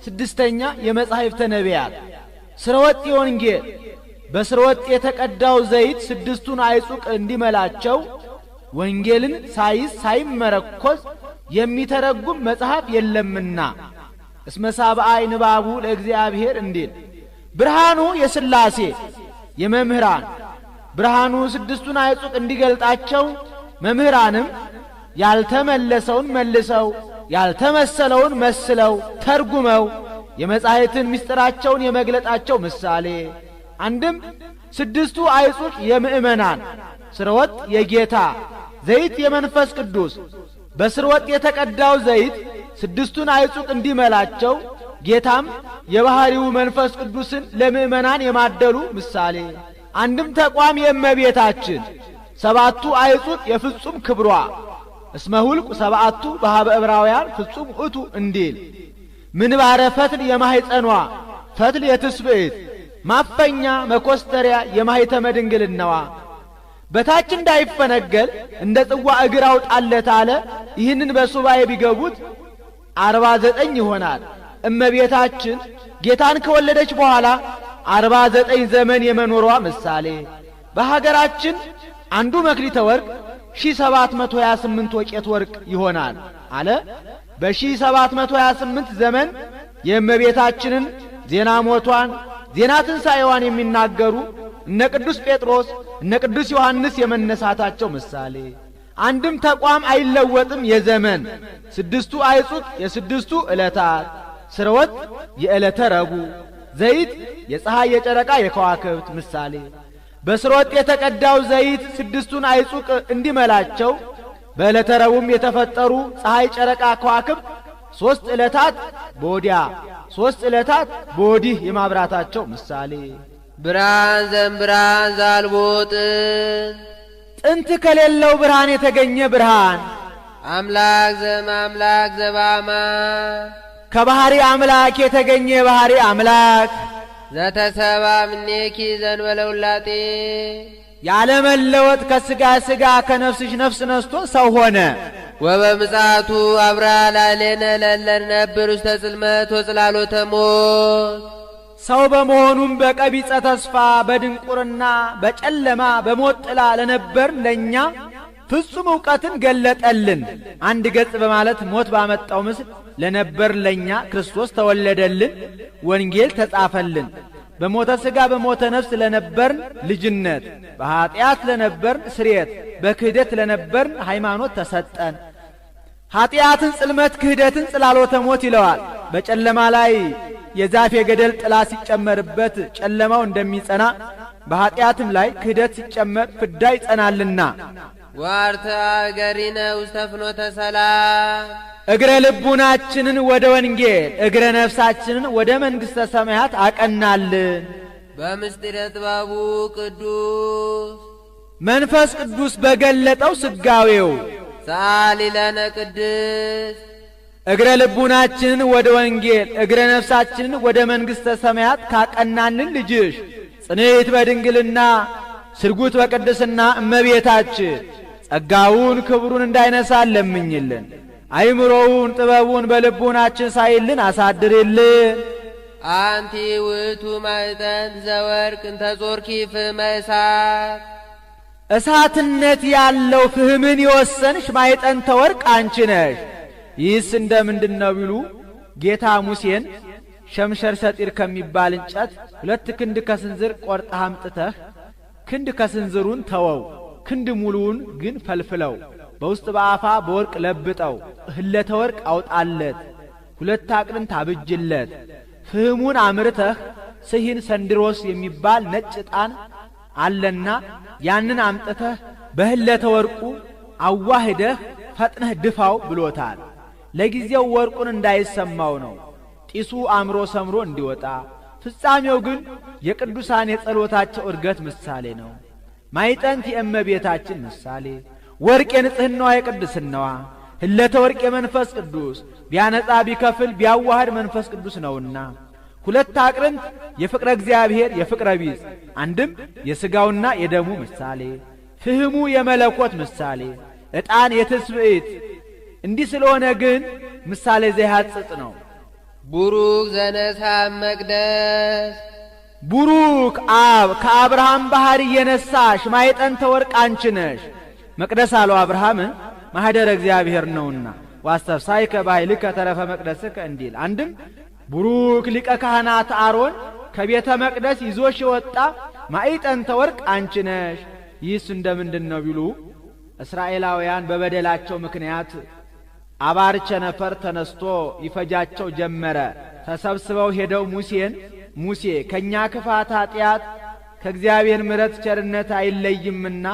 6ኛ የመጻሕፍተ ነቢያት ስርወጥ የወንጌል በስርወጥ የተቀዳው ዘይት 6ቱን አይጹቅ እንዲመላቸው ወንጌልን ሳይመረኮዝ የሚተረጉም መጽሐፍ የለምና እስመ ሳብአይ ንባቡ ለእግዚአብሔር እንዲል ብርሃኑ የሥላሴ የመምህራን ብርሃኑ 6ቱን አይጹቅ እንዲገልጣቸው መምህራንም ያልተመለሰውን መልሰው ያልተመሰለውን መስለው ተርጉመው የመጻሕፍትን ምስጢራቸውን የመግለጣቸው ምሳሌ አንድም 6ቱ አይጹቅ የምእመናን ስርወጥ የጌታ ዘይት የመንፈስ ቅዱስ በስርወጥ የተቀዳው ዘይት 6ቱን አይጹቅ እንዲመላቸው ጌታም የባህሪው መንፈስ ቅዱስን ለምእመናን የማደሉ ምሳሌ አንድም ተቋም የእመቤታችን 7ቱ አይጹቅ የፍጹም ክብሯ እስመ ሁልቁ 7ቱ በኀበ ዕብራውያን ፍጹም ውእቱ እንዲል ምንባረ ፈትል የማኅፀኗ ፈትል የትስብእት ማፈኛ መኮስተሪያ የማኅተመ ድንግልናዋ በታች እንዳይፈነገል እንደ ጽዋ እግር አውጣለት አለ። ይህንን በሱባኤ ቢገቡት 49 ይሆናል። እመቤታችን ጌታን ከወለደች በኋላ 49 ዘመን የመኖሯ ምሳሌ በሀገራችን አንዱ መክሊተ ወርቅ 1728 ወቄት ወርቅ ይሆናል አለ። በ1728 ዘመን የእመቤታችንን ዜና ሞቷን ዜና ትንሣኤዋን የሚናገሩ እነ ቅዱስ ጴጥሮስ እነ ቅዱስ ዮሐንስ የመነሳታቸው ምሳሌ አንድም ተቋም አይለወጥም የዘመን 6ቱ አይጹቅ የ6ቱ ዕለታት ስርወጥ የዕለተ ረቡዕ ዘይት የፀሐይ የጨረቃ የከዋክብት ምሳሌ በስርወጥ የተቀዳው ዘይት 6ቱን አይጹቅ እንዲመላቸው በዕለተ ረቡዕም የተፈጠሩ ፀሐይ ጨረቃ ከዋክብት 3 ዕለታት በወዲያ 3 ዕለታት በወዲህ የማብራታቸው ምሳሌ ብርሃን ዘእምብርሃን ዘአልቦ ጥንት ከሌለው ብርሃን የተገኘ ብርሃን አምላክ ዘእምአምላክ ዘበአማን ከባህሪ አምላክ የተገኘ ባህሪ አምላክ ዘተሰባ እምኔኪ ዘእንበለ ውላጤ ያለመለወጥ ከሥጋ ሥጋ ከነፍስሽ ነፍስ ነስቶ ሰው ሆነ። ወበምጽአቱ አብራ ላዕሌነ ለእለ ንነብር ውስተ ጽልመት ወጽላሎተ ሞት ሰው በመሆኑም በቀቢጸ ተስፋ በድንቁርና በጨለማ በሞት ጥላ ለነበር ለኛ ፍጹም ዕውቀትን ገለጠልን። አንድ ገጽ በማለት ሞት ባመጣው ምስል ለነበር ለኛ ክርስቶስ ተወለደልን፣ ወንጌል ተጻፈልን። በሞተ ሥጋ በሞተ ነፍስ ለነበርን ልጅነት፣ በኀጢአት ለነበርን ስርየት፣ በክህደት ለነበርን ሃይማኖት ተሰጠን። ኀጢአትን ጽልመት ክህደትን ጽላሎተ ሞት ይለዋል። በጨለማ ላይ የዛፍ የገደል ጥላ ሲጨመርበት ጨለማው እንደሚጸና በኀጢአትም ላይ ክህደት ሲጨመር ፍዳ ይጸናልና ዋርተ አገሪነ ውስተ ፍኖተ ሰላም እግረ ልቡናችንን ወደ ወንጌል እግረ ነፍሳችንን ወደ መንግሥተ ሰማያት አቀናልን። በምስጢረ ጥበቡ ቅዱስ መንፈስ ቅዱስ በገለጠው ስጋዌው ሰአሊ ለነ ቅድስት እግረ ልቡናችንን ወደ ወንጌል እግረ ነፍሳችንን ወደ መንግሥተ ሰማያት ካቀናልን ልጅሽ ጽንዕት በድንግልና ስርጉት በቅድስና እመቤታችን ጸጋውን ክብሩን እንዳይነሳን ለምኝልን። አይምሮውን ጥበቡን በልቡናችን ሳይልን አሳድርልን። አንቲ ውእቱ ማዕጠንት ዘወርቅ እንተ ጾርኪ ፍህመ እሳት እሳትነት ያለው ፍህምን የወሰንሽ ማዕጠንተ ወርቅ አንቺ ነሽ። ይህስ እንደምንድን ነው ቢሉ ጌታ ሙሴን ሸምሸር ሰጢር ከሚባል እንጨት 2 ክንድ ከስንዝር ቆርጠህ አምጥተህ ክንድ ከስንዝሩን ተወው፣ ክንድ ሙሉውን ግን ፈልፍለው፣ በውስጥ በአፋ በወርቅ ለብጠው፣ ህለተ ወርቅ አውጣለት፣ 2 አቅርንት አብጅለት። ፍህሙን አምርተህ ስሂን ሰንድሮስ የሚባል ነጭ ዕጣን አለና ያንን አምጥተህ በህለተ ወርቁ አዋህደህ ፈጥነህ ድፋው ብሎታል። ለጊዜው ወርቁን እንዳይሰማው ነው፣ ጢሱ አምሮ ሰምሮ እንዲወጣ። ፍጻሜው ግን የቅዱሳን የጸሎታቸው እርገት ምሳሌ ነው። ማይጠንት የእመቤታችን ምሳሌ፣ ወርቅ የንጽህናዋ የቅድስናዋ፣ ህለተ ወርቅ የመንፈስ ቅዱስ፣ ቢያነጻ ቢከፍል ቢያዋህድ መንፈስ ቅዱስ ነውና። 2 አቅርንት የፍቅረ እግዚአብሔር የፍቅረ ቢጽ፣ አንድም የሥጋውና የደሙ ምሳሌ፣ ፍህሙ የመለኮት ምሳሌ፣ ዕጣን የትስብእት። እንዲህ ስለሆነ ግን ምሳሌ ዘይሐጽጽ ነው። ቡሩክ ዘነሳ መቅደስ፣ ቡሩክ አብ ከአብርሃም ባህር የነሳሽ ማይጠንተ ወርቅ አንቺ ነሽ። መቅደስ አለው አብርሃምን ማህደረ እግዚአብሔር ነውና ዋስተፍሳይከ በኃይልከ ተረፈ መቅደስከ እንዲል። አንድም ቡሩክ ሊቀ ካህናት አሮን ከቤተ መቅደስ ይዞሽ የወጣ ማይጠንተ ወርቅ አንቺ ነሽ። ይህስ እንደምንድን ነው ቢሉ እስራኤላውያን በበደላቸው ምክንያት አባር ቸነፈር ተነስቶ ይፈጃቸው ጀመረ። ተሰብስበው ሄደው ሙሴ ከኛ ክፋት ኃጢአት ከእግዚአብሔር ምሕረት ቸርነት አይለይምና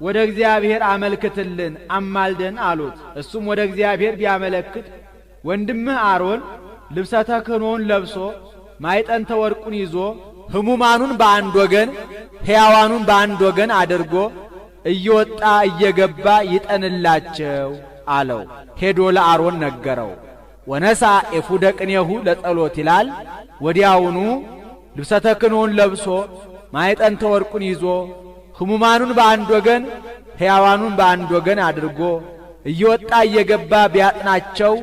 ወደ እግዚአብሔር አመልክትልን አማልደን አሉት። እሱም ወደ እግዚአብሔር ቢያመለክት ወንድምህ አሮን ልብሰ ተክህኖውን ለብሶ ማይጠንተ ወርቁን ይዞ ሕሙማኑን በአንድ ወገን ሕያዋኑን በአንድ ወገን አድርጎ እየወጣ እየገባ ይጠንላቸው አለው። ሄዶ ለአሮን ነገረው። ወነሳ ኤፉደ ቅኔሁ ለጸሎት ይላል። ወዲያውኑ ልብሰ ተክህኖውን ለብሶ ማይጠንተ ወርቁን ይዞ ሕሙማኑን በአንድ ወገን ሕያዋኑን በአንድ ወገን አድርጎ እየወጣ እየገባ ቢያጥናቸው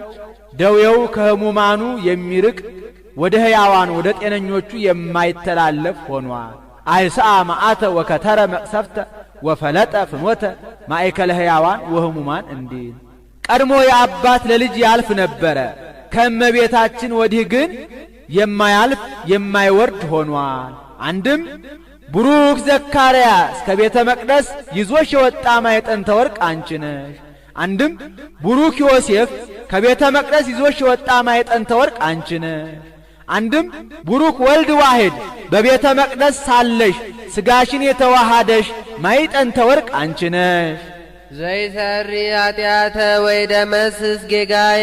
ደዌው ከሕሙማኑ የሚርቅ ወደ ሕያዋን ወደ ጤነኞቹ የማይተላለፍ ሆኗል። አይስአ መዓተ ወከተረ መቅሰፍተ ወፈለጠ ፍኖተ ማእከለ ሕያዋን ወሕሙማን እንዲል። ቀድሞ የአባት ለልጅ ያልፍ ነበረ፣ ከእመቤታችን ወዲህ ግን የማያልፍ የማይወርድ ሆኗል። አንድም ቡሩክ ዘካርያስ ከቤተ መቅደስ ይዞሽ የወጣ ማይጠንተ ወርቅ አንቺ ነሽ። አንድም ቡሩክ ዮሴፍ ከቤተ መቅደስ ይዞሽ የወጣ ማይጠንተ ወርቅ አንቺ ነሽ። አንድም ቡሩክ ወልድ ዋሕድ በቤተ መቅደስ ሳለሽ ሥጋሽን የተዋሃደሽ ማይጠንተ ወርቅ አንቺ ነሽ። ዘይሰሪ ኃጢአተ ወይደመስስ ጌጋዬ፣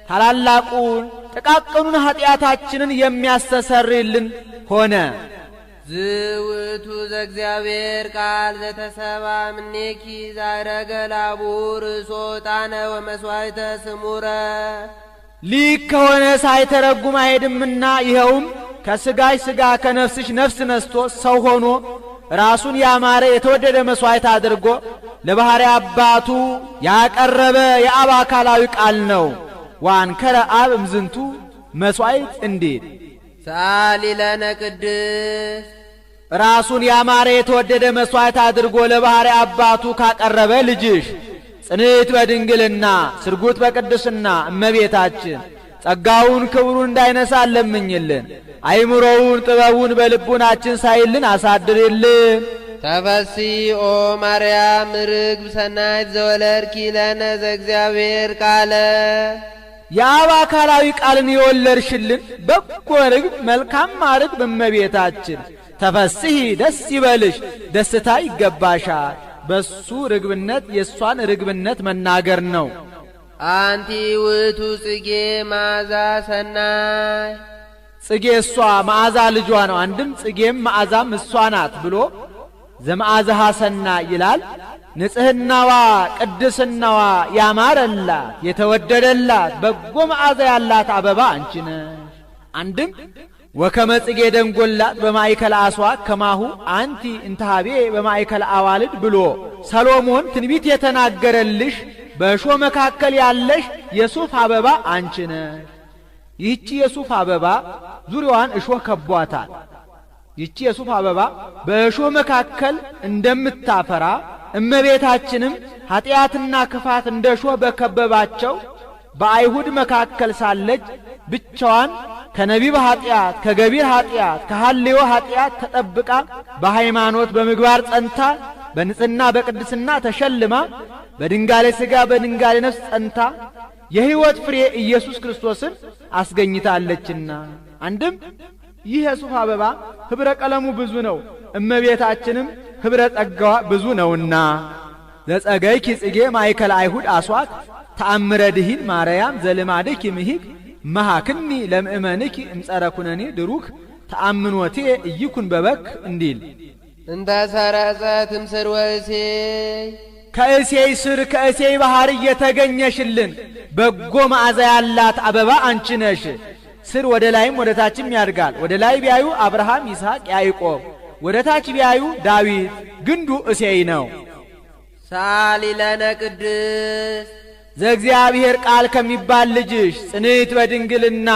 ታላላቁን ጥቃቅኑን ኃጢአታችንን የሚያስተሰርይልን ሆነ። ዝውቱ ዘእግዚአብሔር ቃል ዘተሰባ ምኔኪ ዛረገ ላቡ ርእሶ ጣነ ወመስዋዕተ ስሙረ። ሊክ ከሆነ ሳይተረጉም አይሄድምና ይኸውም ከሥጋሽ ሥጋ ከነፍስሽ ነፍስ ነስቶ ሰው ሆኖ ራሱን ያማረ የተወደደ መሥዋዕት አድርጎ ለባሕሪ አባቱ ያቀረበ የአብ አካላዊ ቃል ነው። ዋንከረ አብ እምዝንቱ መሥዋዕት እንዲል ሰአሊ ለነ ቅድስ ራሱን ያማረ የተወደደ መሥዋዕት አድርጎ ለባሕሪ አባቱ ካቀረበ ልጅሽ ጽንዕት በድንግልና ስርጉት በቅድስና እመቤታችን ጸጋውን ክብሩን እንዳይነሳ ለምኝልን። አይምሮውን ጥበቡን በልቡናችን ሳይልን አሳድርልን። ተፈሲ ኦ ማርያም ርግብ ሰናይት ዘወለድኪ ለነ ዘእግዚአብሔር ቃለ። የአብ አካላዊ ቃልን የወለድሽልን በጎ ርግብ መልካም ርግብ እመቤታችን ተፈስሒ ደስ ይበልሽ፣ ደስታ ይገባሻል። በሱ ርግብነት የሷን ርግብነት መናገር ነው። አንቲ ውእቱ ጽጌ መዓዛ ሰናይ፣ ጽጌ እሷ መዓዛ ልጇ ነው። አንድም ጽጌም መዓዛም እሷ ናት ብሎ ዘመዓዛሃ ሰናይ ይላል። ንጽሕናዋ ቅድስናዋ ያማረላት የተወደደላት በጎ መዓዛ ያላት አበባ አንቺ ነሽ። አንድም ወከመ ጽጌ ደንጎላት በማእከለ አስዋክ ከማሁ አንቲ እንተሃቤ በማእከለ አዋልድ ብሎ ሰሎሞን ትንቢት የተናገረልሽ በእሾህ መካከል ያለሽ የሱፍ አበባ አንቺ ነሽ። ይህቺ የሱፍ አበባ ዙሪያዋን እሾህ ከቧታል። ይህቺ የሱፍ አበባ በእሾህ መካከል እንደምታፈራ እመቤታችንም ኃጢአትና ክፋት እንደ እሾህ በከበባቸው በአይሁድ መካከል ሳለች ብቻዋን ከነቢብ ኃጢአት ከገቢር ኃጢአት ከሐልዮ ኃጢአት ተጠብቃ በሃይማኖት በምግባር ጸንታ በንጽህና በቅድስና ተሸልማ በድንጋሌ ሥጋ በድንጋሌ ነፍስ ጸንታ የሕይወት ፍሬ ኢየሱስ ክርስቶስን አስገኝታለችና። አንድም ይህ የሱፍ አበባ ኅብረ ቀለሙ ብዙ ነው፣ እመቤታችንም ኅብረ ጸጋዋ ብዙ ነውና። ዘጸገይኪ ጽጌ ማእከለ አይሁድ አስዋክ ተአምረ ድኂን ማርያም ዘልማድኪ ምሂክ መሃክኒ ለምእመንኪ እምጸረ ኩነኔ ድሩክ ተአምኖቴ ኢይኩን በበክ እንዲል እንተ ሰረጸት እምስር ወእሴይ ከእሴይ ስር ከእሴይ ባህር እየተገኘሽልን በጎ መዓዛ ያላት አበባ አንቺ ነሽ። ስር ወደ ላይም ወደ ታችም ያድጋል። ወደ ላይ ቢያዩ አብርሃም፣ ይስሐቅ፣ ያዕቆብ፣ ወደ ታች ቢያዩ ዳዊት፣ ግንዱ እሴይ ነው። ሳሊ ለነ ቅድስት ዘእግዚአብሔር ቃል ከሚባል ልጅሽ ጽንዕት በድንግልና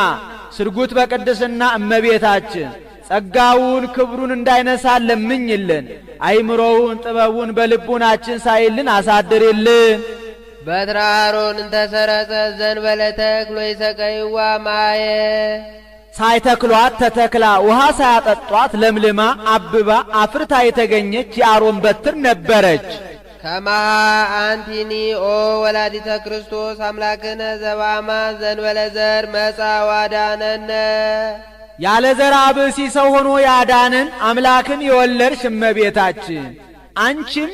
ስርጉት በቅድስና እመቤታችን ጸጋውን ክብሩን እንዳይነሳ ለምኝልን። አይምሮውን ጥበቡን በልቡናችን ሳይልን አሳድርልን። በትረ አሮን እንተ ሰረጸት ዘእንበለ ተክሎ ይሰቀይዋ ማየ ሳይተክሏት ተተክላ ውሃ ሳያጠጧት ለምልማ አብባ አፍርታ የተገኘች የአሮን በትር ነበረች። ከማሃ አንቲኒ ኦ ወላዲተ ክርስቶስ አምላክነ ዘበአማን ዘእንበለ ዘር መጻ ዋዳነነ ያለ ዘር ብእሲ ሰው ሆኖ ያዳንን አምላክን የወለድሽ እመቤታችን አንቺም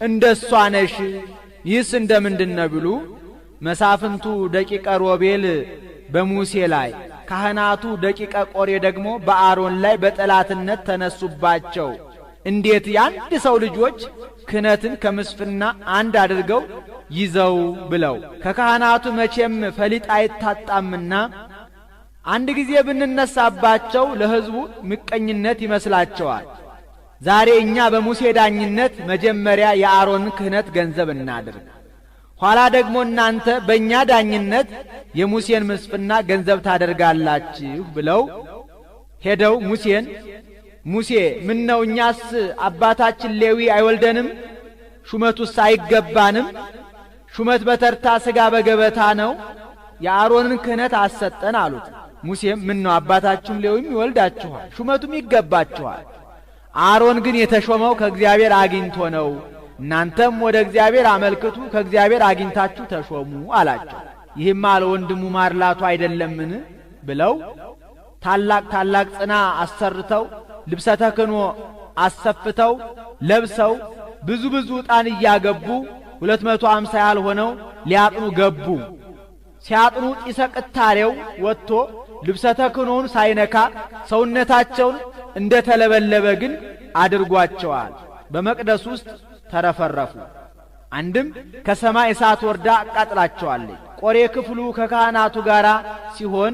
እንደሷ ነሽ። ይህስ እንደምንድነው ቢሉ መሳፍንቱ ደቂቀ ሮቤል በሙሴ ላይ ካህናቱ ደቂቀ ቆሬ ደግሞ በአሮን ላይ በጠላትነት ተነሱባቸው። እንዴት ያንድ ሰው ልጆች ክህነትን ከምስፍና አንድ አድርገው ይዘው ብለው ከካህናቱ መቼም ፈሊጥ አይታጣምና አንድ ጊዜ ብንነሳባቸው ለሕዝቡ ምቀኝነት ይመስላቸዋል። ዛሬ እኛ በሙሴ ዳኝነት መጀመሪያ የአሮንን ክህነት ገንዘብ እናድርግ፣ ኋላ ደግሞ እናንተ በእኛ ዳኝነት የሙሴን ምስፍና ገንዘብ ታደርጋላችሁ ብለው ሄደው ሙሴ ምን ነው እኛስ አባታችን ሌዊ አይወልደንም? ሹመቱስ አይገባንም? ሹመት በተርታ ሥጋ በገበታ ነው፣ የአሮንን ክህነት አሰጠን አሉት። ሙሴም ምን ነው አባታችሁም ሌዊም ይወልዳችኋል፣ ሹመቱም ይገባችኋል። አሮን ግን የተሾመው ከእግዚአብሔር አግኝቶ ነው። እናንተም ወደ እግዚአብሔር አመልክቱ፣ ከእግዚአብሔር አግኝታችሁ ተሾሙ አላቸው። ይህም አለ ወንድሙ ማርላቱ አይደለምን ብለው ታላቅ ጽና አሰርተው ልብሰ ተክህኖ አሰፍተው ለብሰው ብዙ ዕጣን እያገቡ 250 ያህል ሆነው ሊያጥኑ ገቡ። ሲያጥኑ ጢሰ ቅታሬው ወጥቶ ልብሰ ተክህኖውን ሳይነካ ሰውነታቸውን እንደተለበለበ ግን አድርጓቸዋል። በመቅደስ ውስጥ ተረፈረፉ። አንድም ከሰማይ እሳት ወርዳ አቃጥላቸዋለች። ቆሬ ክፍሉ ከካህናቱ ጋር ሲሆን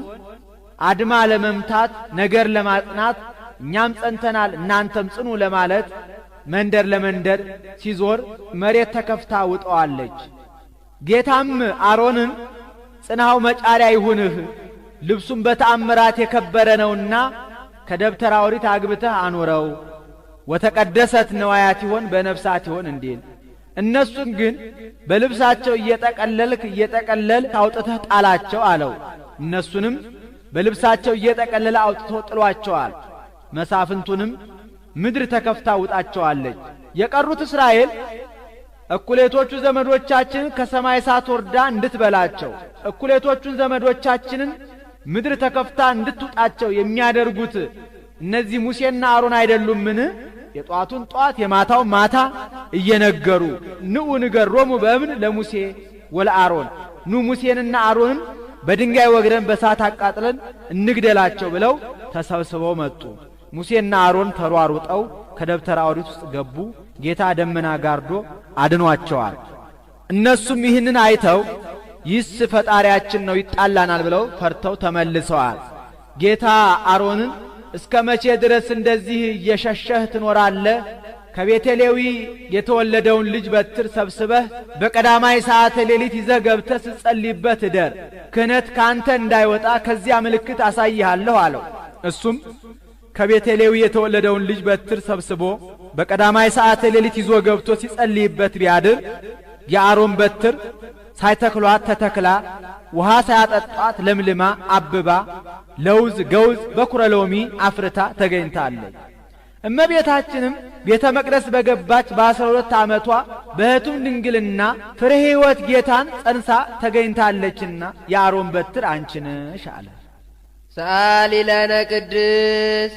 አድማ ለመምታት ነገር ለማጽናት እኛም ጸንተናል እናንተም ጽኑ ለማለት መንደር ለመንደር ሲዞር መሬት ተከፍታ ውጠዋለች። ጌታም አሮንን ጽናው መጫሪያ ይሁንህ፣ ልብሱም በተአምራት የከበረ ነውና ከደብተራ ኦሪት አግብተህ አኖረው፣ ወተቀደሰት ነዋያት ይሆን በነፍሳት ይሆን እንዲል። እነሱን ግን በልብሳቸው እየጠቀለል አውጥተህ ጣላቸው አለው። እነሱንም በልብሳቸው እየጠቀለለ አውጥቶ ጥሏቸዋል። መሳፍንቱንም ምድር ተከፍታ ውጣቸዋለች። የቀሩት እስራኤል እኩሌቶቹ ዘመዶቻችን ከሰማይ እሳት ወርዳ እንድትበላቸው እኩሌቶቹን ዘመዶቻችንን ምድር ተከፍታ እንድትውጣቸው የሚያደርጉት እነዚህ ሙሴና አሮን አይደሉምን? የጧቱን ጧት የማታውን ማታ እየነገሩ ንዑ ንገሮሙ በእብን ለሙሴ ወለአሮን፣ ኑ ሙሴንና አሮንን በድንጋይ ወግረን በሳት አቃጥለን እንግደላቸው ብለው ተሰብስበው መጡ። ሙሴና አሮን ተሯሩጠው ከደብተራ ኦሪት ውስጥ ገቡ። ጌታ ደመና ጋርዶ አድኗቸዋል። እነሱም ይህንን አይተው ይህስ ፈጣሪያችን ነው ይጣላናል ብለው ፈርተው ተመልሰዋል። ጌታ አሮንን እስከ መቼ ድረስ እንደዚህ እየሸሸህ ትኖራለህ? ከቤተሌዊ የተወለደውን ልጅ በትር ሰብስበህ በቀዳማይ ሰዓተ ሌሊት ይዘህ ገብተህ ስትጸልይበት እደር፣ ክህነት ካንተ እንዳይወጣ ከዚያ ምልክት አሳይሃለሁ አለው። እሱም ከቤተሌዊ የተወለደውን ልጅ በትር ሰብስቦ በቀዳማይ ሰዓተ ሌሊት ይዞ ገብቶ ሲጸልይበት ቢያድር የአሮን በትር ሳይተክሏት ተተክላ ውሃ ሳያጠጧት ለምልማ አብባ ለውዝ ገውዝ በኩረ ሎሚ አፍርታ ተገኝታለች። እመቤታችንም ቤተ መቅደስ በገባች በ12 ዓመቷ በሕቱም ድንግልና ፍሬ ሕይወት ጌታን ጸንሳ ተገኝታለችና የአሮን በትር አንቺ ነሽ አለ። ሰአሊ ለነ ቅድስት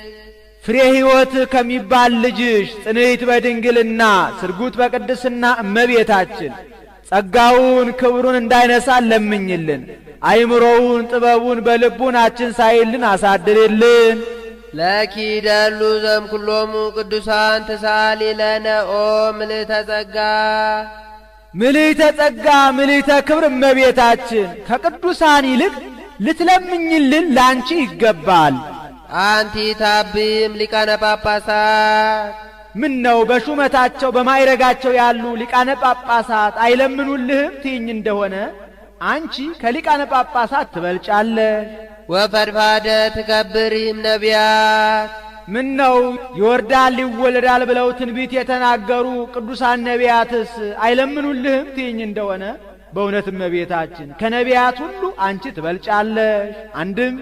ፍሬ ሕይወት ከሚባል ልጅሽ ጽንዕት በድንግልና ስርጉት በቅድስና እመቤታችን ጸጋውን ክብሩን እንዳይነሳን ለምኝልን። አይምሮውን ጥበቡን በልቡናችን ሳይልን አሳድርልን። ለኪ ደሉ ዘምኩሎሙ ቅዱሳን ተሳሊ ለነ ኦ ምልዕተ ጸጋ ምልዕተ ጸጋ ምልዕተ ክብር እመቤታችን ከቅዱሳን ይልቅ ልትለምኝልን ላንቺ ይገባል። አንቲ ታብም ሊቃነ ጳጳሳት ምን ነው በሹመታቸው በማይረጋቸው ያሉ ሊቃነ ጳጳሳት አይለምኑልህም ትይኝ እንደሆነ አንቺ ከሊቃነ ጳጳሳት ትበልጫለሽ። ወፈድፋደ ትከብሪም ነቢያት ምን ነው ይወርዳል ይወለዳል ብለው ትንቢት የተናገሩ ቅዱሳን ነቢያትስ አይለምኑልህም ትይኝ እንደሆነ በእውነት እመቤታችን ከነቢያት ሁሉ አንቺ ትበልጫለሽ። አንድም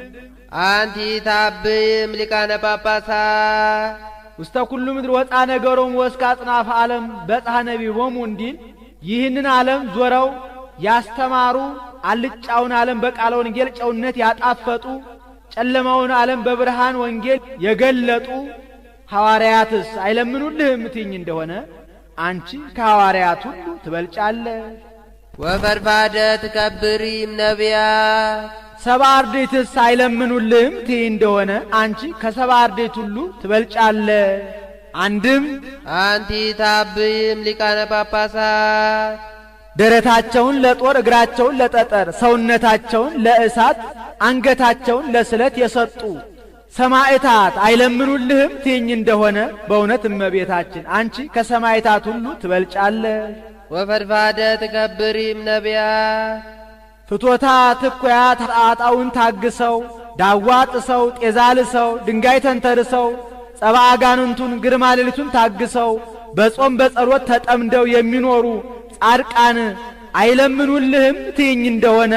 አንቲ ታብም ሊቃነ ጳጳሳት ውስተ ኩሉ ምድር ወጣ ነገሮም ወስከ አጽናፈ ዓለም በጽሐ ነቢቦሙ እንዲል ይህንን ዓለም ዞረው ያስተማሩ አልጫውን ዓለም በቃለ ወንጌል ጨውነት ያጣፈጡ ጨለማውን ዓለም በብርሃን ወንጌል የገለጡ ሐዋርያትስ አይለምኑልህም ትይኝ እንደሆነ አንቺ ከሐዋርያት ሁሉ ትበልጫለሽ። ወፈድፋደ ትከብሪም ነቢያት ሰባ አርድእትስ አይለምኑልህም ትይ እንደሆነ አንቺ ከሰባ አርድእት ሁሉ ትበልጫለሽ። አንድም አንቲ ታብም ሊቃነ ጳጳሳት ደረታቸውን ለጦር እግራቸውን ለጠጠር ሰውነታቸውን ለእሳት አንገታቸውን ለስለት የሰጡ ሰማዕታት አይለምኑልህም ትይኝ እንደሆነ በእውነት እመቤታችን አንቺ ከሰማዕታት ሁሉ ትበልጫለሽ። ወፈድፋደ ትከብሪም ነቢያት ፍቶታ ትኩያት አጣውን ታግሰው ዳዋ ጥሰው ጤዛ ልሰው ድንጋይ ተንተርሰው ጸባ አጋንንቱን ግርማ ሌሊቱን ታግሰው በጾም በጸሎት ተጠምደው የሚኖሩ ጻድቃን አይለምኑልህም ትይኝ እንደሆነ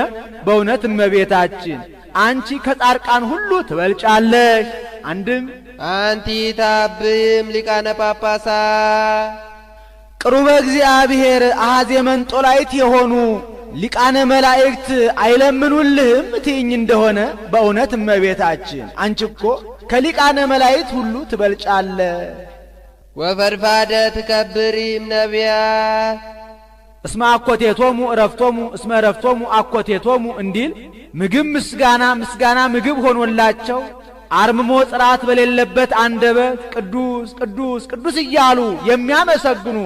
በእውነት እመቤታችን አንቺ ከጻድቃን ሁሉ ትበልጫለሽ። አንድም አንቲ ታብም ሊቃነ ጳጳሳት ቅሩበ እግዚአብሔር አሐዜ መንጦላይት የሆኑ ሊቃነ መላእክት አይለምኑልህም ትይኝ እንደሆነ በእውነት እመቤታችን አንቺ እኮ ከሊቃነ መላእክት ሁሉ ትበልጫለሽ። ወፈድፋደ ትከብሪም ነቢያት እስመ አኮቴቶሙ እረፍቶሙ እስመ እረፍቶሙ አኮቴቶሙ እንዲል ምግብ ምስጋና ምስጋና ምግብ ሆኖላቸው አርምሞ ጽራት በሌለበት አንደበት ቅዱስ ቅዱስ ቅዱስ እያሉ የሚያመሰግኑ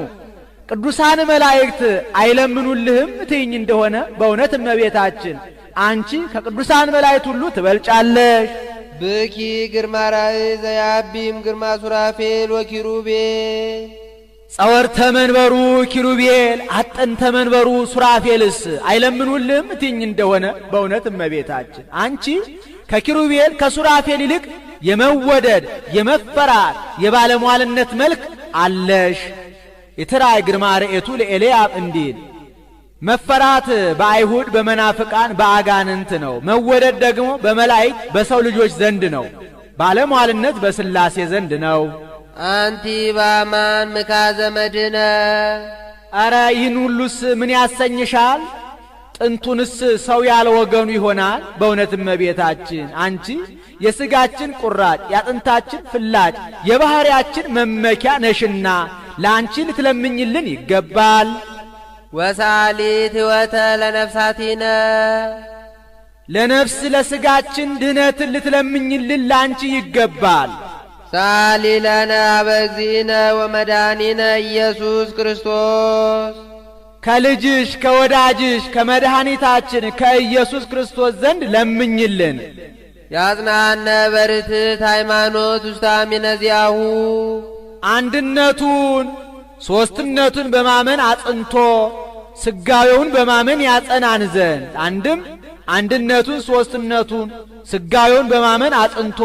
ቅዱሳን መላእክት አይለምኑልህም ትይኝ እንደሆነ በእውነት እመቤታችን አንቺ ከቅዱሳን መላእክት ሁሉ ትበልጫለሽ። ብኪ ግርማ ራእይ ዘያቢም ግርማ ሱራፌል ወኪሩቤል ጸወርተ መንበሩ ኪሩቤል አጥንተ መንበሩ ሱራፌልስ አይለምኑልህም ትይኝ እንደሆነ በእውነት እመቤታችን አንቺ ከኪሩቤል ከሱራፌል ይልቅ የመወደድ የመፈራት የባለሟልነት መልክ አለሽ። የትራይ ግርማ ርኤቱ ለኤልያብ እንዲል መፈራት በአይሁድ በመናፍቃን በአጋንንት ነው። መወደድ ደግሞ በመላእክት በሰው ልጆች ዘንድ ነው። ባለሟልነት በሥላሴ ዘንድ ነው። አንቲ ባማን ምካዘ መድነ አረ ይህን ሁሉስ ምን ያሰኝሻል? ጥንቱንስ ሰው ያለ ወገኑ ይሆናል። በእውነት እመቤታችን አንቺ የሥጋችን ቁራጭ የአጥንታችን ፍላጭ የባሕርያችን መመኪያ ነሽና ለአንቺ ልትለምኝልን ይገባል። ወሳሊት ሕይወተ ለነፍሳቲነ ለነፍስ ለሥጋችን ድህነትን ልትለምኝልን ለአንቺ ይገባል። ሳሊ ለነ አበግዚእነ ወመድኃኒነ ኢየሱስ ክርስቶስ ከልጅሽ ከወዳጅሽ ከመድኃኒታችን ከኢየሱስ ክርስቶስ ዘንድ ለምኝልን። ያጽናነ በርትዕት ሃይማኖት ውስተ አሚነ ዚአሁ አንድነቱን ሦስትነቱን በማመን አጽንቶ ስጋዌውን በማመን ያጸናን ዘንድ አንድም አንድነቱን ሦስትነቱን ስጋዌውን በማመን አጽንቶ